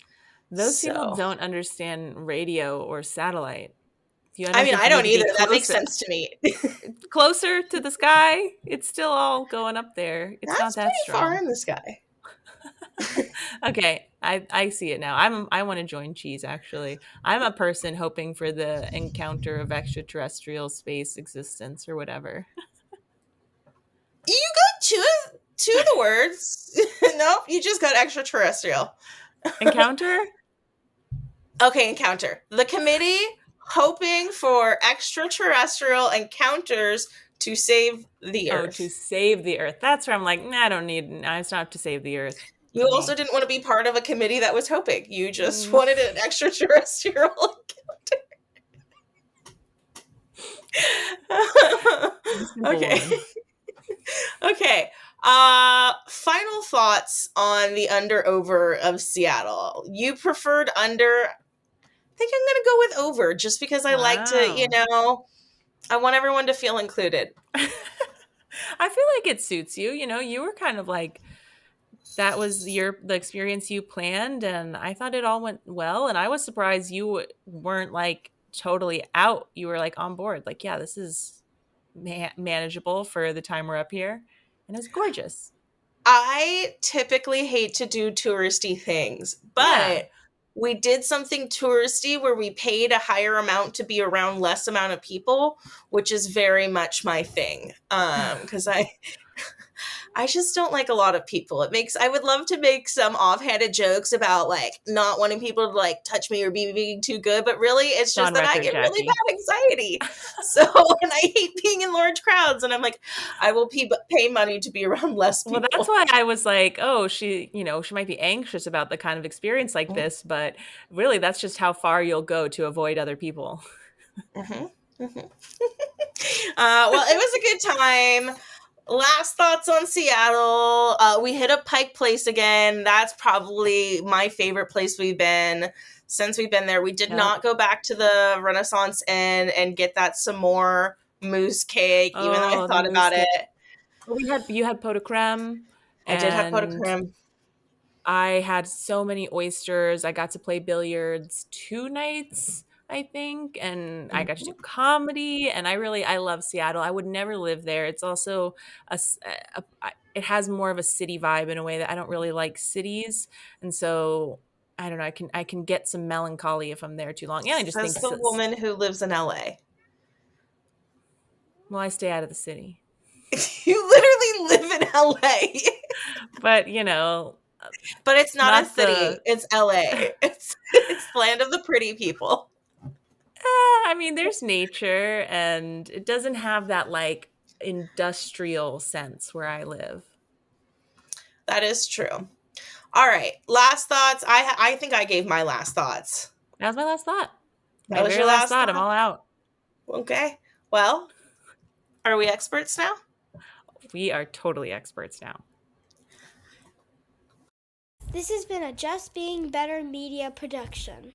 Those people don't understand radio or satellite. I don't either. That makes sense to me. Closer to the sky, it's still all going up there. It's not that pretty strong. far in the sky. Okay, I see it now. I want to join Cheese, actually. I'm a person hoping for the encounter of extraterrestrial space existence or whatever. You got two of the words. Nope, you just got extraterrestrial. Encounter? Okay, encounter. The committee hoping for extraterrestrial encounters to save the Earth. Oh, to save the Earth. That's where I'm like, nah, it's not to save the Earth. You also didn't want to be part of a committee that was hoping. You just wanted an extraterrestrial encounter. Okay. Okay. Final thoughts on the under-over of Seattle. You preferred under. I think I'm going to go with over just because I like to, I want everyone to feel included. I feel like it suits you. You were kind of like, that was the experience you planned, and I thought it all went well, and I was surprised you weren't like totally out. You were like on board. Like, yeah, this is manageable for the time we're up here, and it's gorgeous. I typically hate to do touristy things, but we did something touristy where we paid a higher amount to be around less amount of people, which is very much my thing. Because I just don't like a lot of people. I would love to make some offhanded jokes about like not wanting people to like touch me or be being too good, but really it's just that I get really bad anxiety. So, and I hate being in large crowds, and I'm like, I will pay money to be around less people. Well, that's why I was like, oh, she might be anxious about the kind of experience like this, but really that's just how far you'll go to avoid other people. Well, it was a good time. Last thoughts on Seattle. We hit up Pike Place again. That's probably my favorite place we've been since we've been there. We did not go back to the Renaissance Inn and get that some more moose cake, even though I thought about it. You had pot de creme. I did have pot de creme. I had so many oysters. I got to play billiards 2 nights, I think, and I got to do comedy, and I love Seattle. I would never live there. It's also it has more of a city vibe in a way that I don't really like cities, and so I don't know. I can get some melancholy if I'm there too long. Yeah, I just think the woman who lives in LA. Well, I stay out of the city. You literally live in LA, but but it's not a city. It's LA. It's land of the pretty people. I mean, there's nature, and it doesn't have that like industrial sense where I live. That is true. All right, last thoughts. I think I gave my last thoughts. That was my last thought. That was your last thought? I'm all out. Okay. Well, are we experts now? We are totally experts now. This has been a Just Being Better media production.